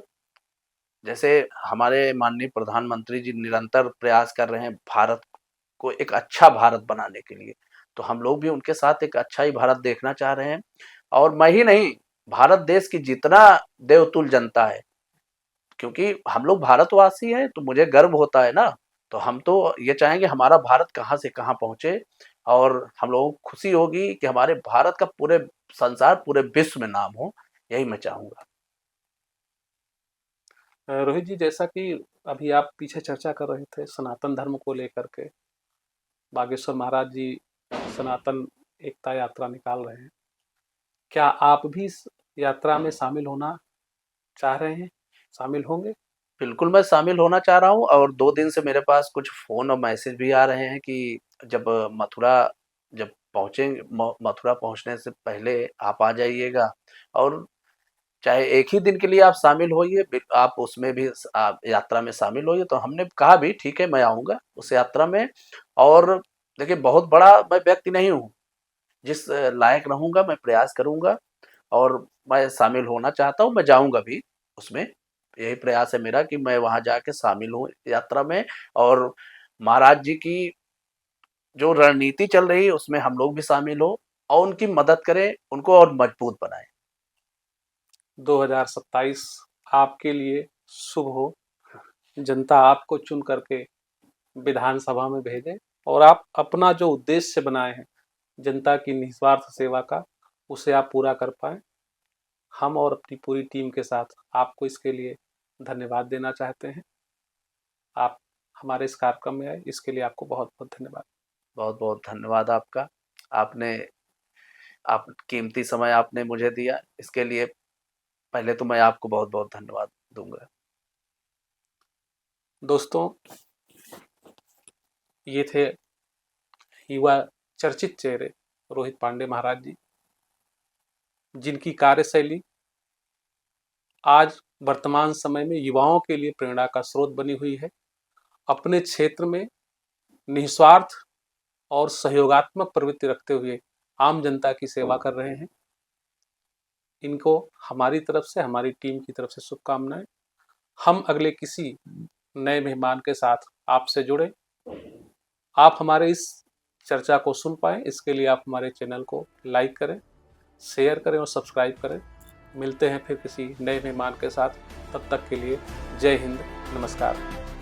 जैसे हमारे माननीय प्रधानमंत्री जी निरंतर प्रयास कर रहे हैं भारत को एक अच्छा भारत बनाने के लिए, तो हम लोग भी उनके साथ एक अच्छा ही भारत देखना चाह रहे हैं। और मैं ही नहीं, भारत देश की जितना देवतुल्य जनता है, क्योंकि हम लोग भारतवासी हैं तो मुझे गर्व होता है ना, तो हम तो ये चाहेंगे हमारा भारत कहाँ से कहाँ पहुँचे, और हम लोगों को खुशी होगी कि हमारे भारत का पूरे संसार, पूरे विश्व में नाम हो, यही मैं चाहूँगा। रोहित जी, जैसा कि अभी आप पीछे चर्चा कर रहे थे सनातन धर्म को लेकर के, बागेश्वर महाराज जी सनातन एकता यात्रा निकाल रहे हैं, क्या आप भी इस यात्रा में शामिल होना चाह रहे हैं, शामिल होंगे? बिल्कुल, मैं शामिल होना चाह रहा हूँ, और 2 दिन से मेरे पास कुछ फ़ोन और मैसेज भी आ रहे हैं कि जब मथुरा जब पहुँचेंगे, म मथुरा पहुँचने से पहले आप आ जाइएगा, और चाहे एक ही दिन के लिए आप शामिल होइए, आप उसमें भी आप यात्रा में शामिल होइए। तो हमने कहा भी ठीक है, मैं आऊँगा उस यात्रा में। और देखिए, बहुत बड़ा मैं व्यक्ति नहीं हूँ, जिस लायक रहूँगा मैं प्रयास करूँगा, और मैं शामिल होना चाहता हूँ, मैं जाऊँगा भी उसमें। यही प्रयास है मेरा कि मैं वहाँ जाके शामिल हूँ यात्रा में, और महाराज जी की जो रणनीति चल रही है उसमें हम लोग भी शामिल हों, और उनकी मदद करें, उनको और मजबूत बनाएँ। 2027 आपके लिए शुभ हो। जनता आपको चुन करके विधानसभा में भेजे, और आप अपना जो उद्देश्य बनाए हैं जनता की निस्वार्थ सेवा का, उसे आप पूरा कर पाए। हम और अपनी पूरी टीम के साथ आपको इसके लिए धन्यवाद देना चाहते हैं। आप हमारे इस कार्यक्रम में आए, इसके लिए आपको बहुत बहुत धन्यवाद। बहुत-बहुत धन्यवाद आपका। आपने आप कीमती समय आपने मुझे दिया, इसके लिए पहले तो मैं आपको बहुत-बहुत धन्यवाद दूँगा। दोस्तों, ये थे युवा चर्चित चेहरे रोहित पांडे महाराज जी, जिनकी कार्यशैली आज वर्तमान समय में युवाओं के लिए प्रेरणा का स्रोत बनी हुई है। अपने क्षेत्र में निस्वार्थ और सहयोगात्मक प्रवृत्ति रखते हुए आम जनता की सेवा कर रहे हैं। इनको हमारी तरफ से, हमारी टीम की तरफ से शुभकामनाएं। हम अगले किसी नए मेहमान के साथ आपसे जुड़े। आप हमारे इस चर्चा को सुन पाएं, इसके लिए आप हमारे चैनल को लाइक करें, शेयर करें और सब्सक्राइब करें। मिलते हैं फिर किसी नए मेहमान के साथ। तब तक के लिए जय हिंद, नमस्कार।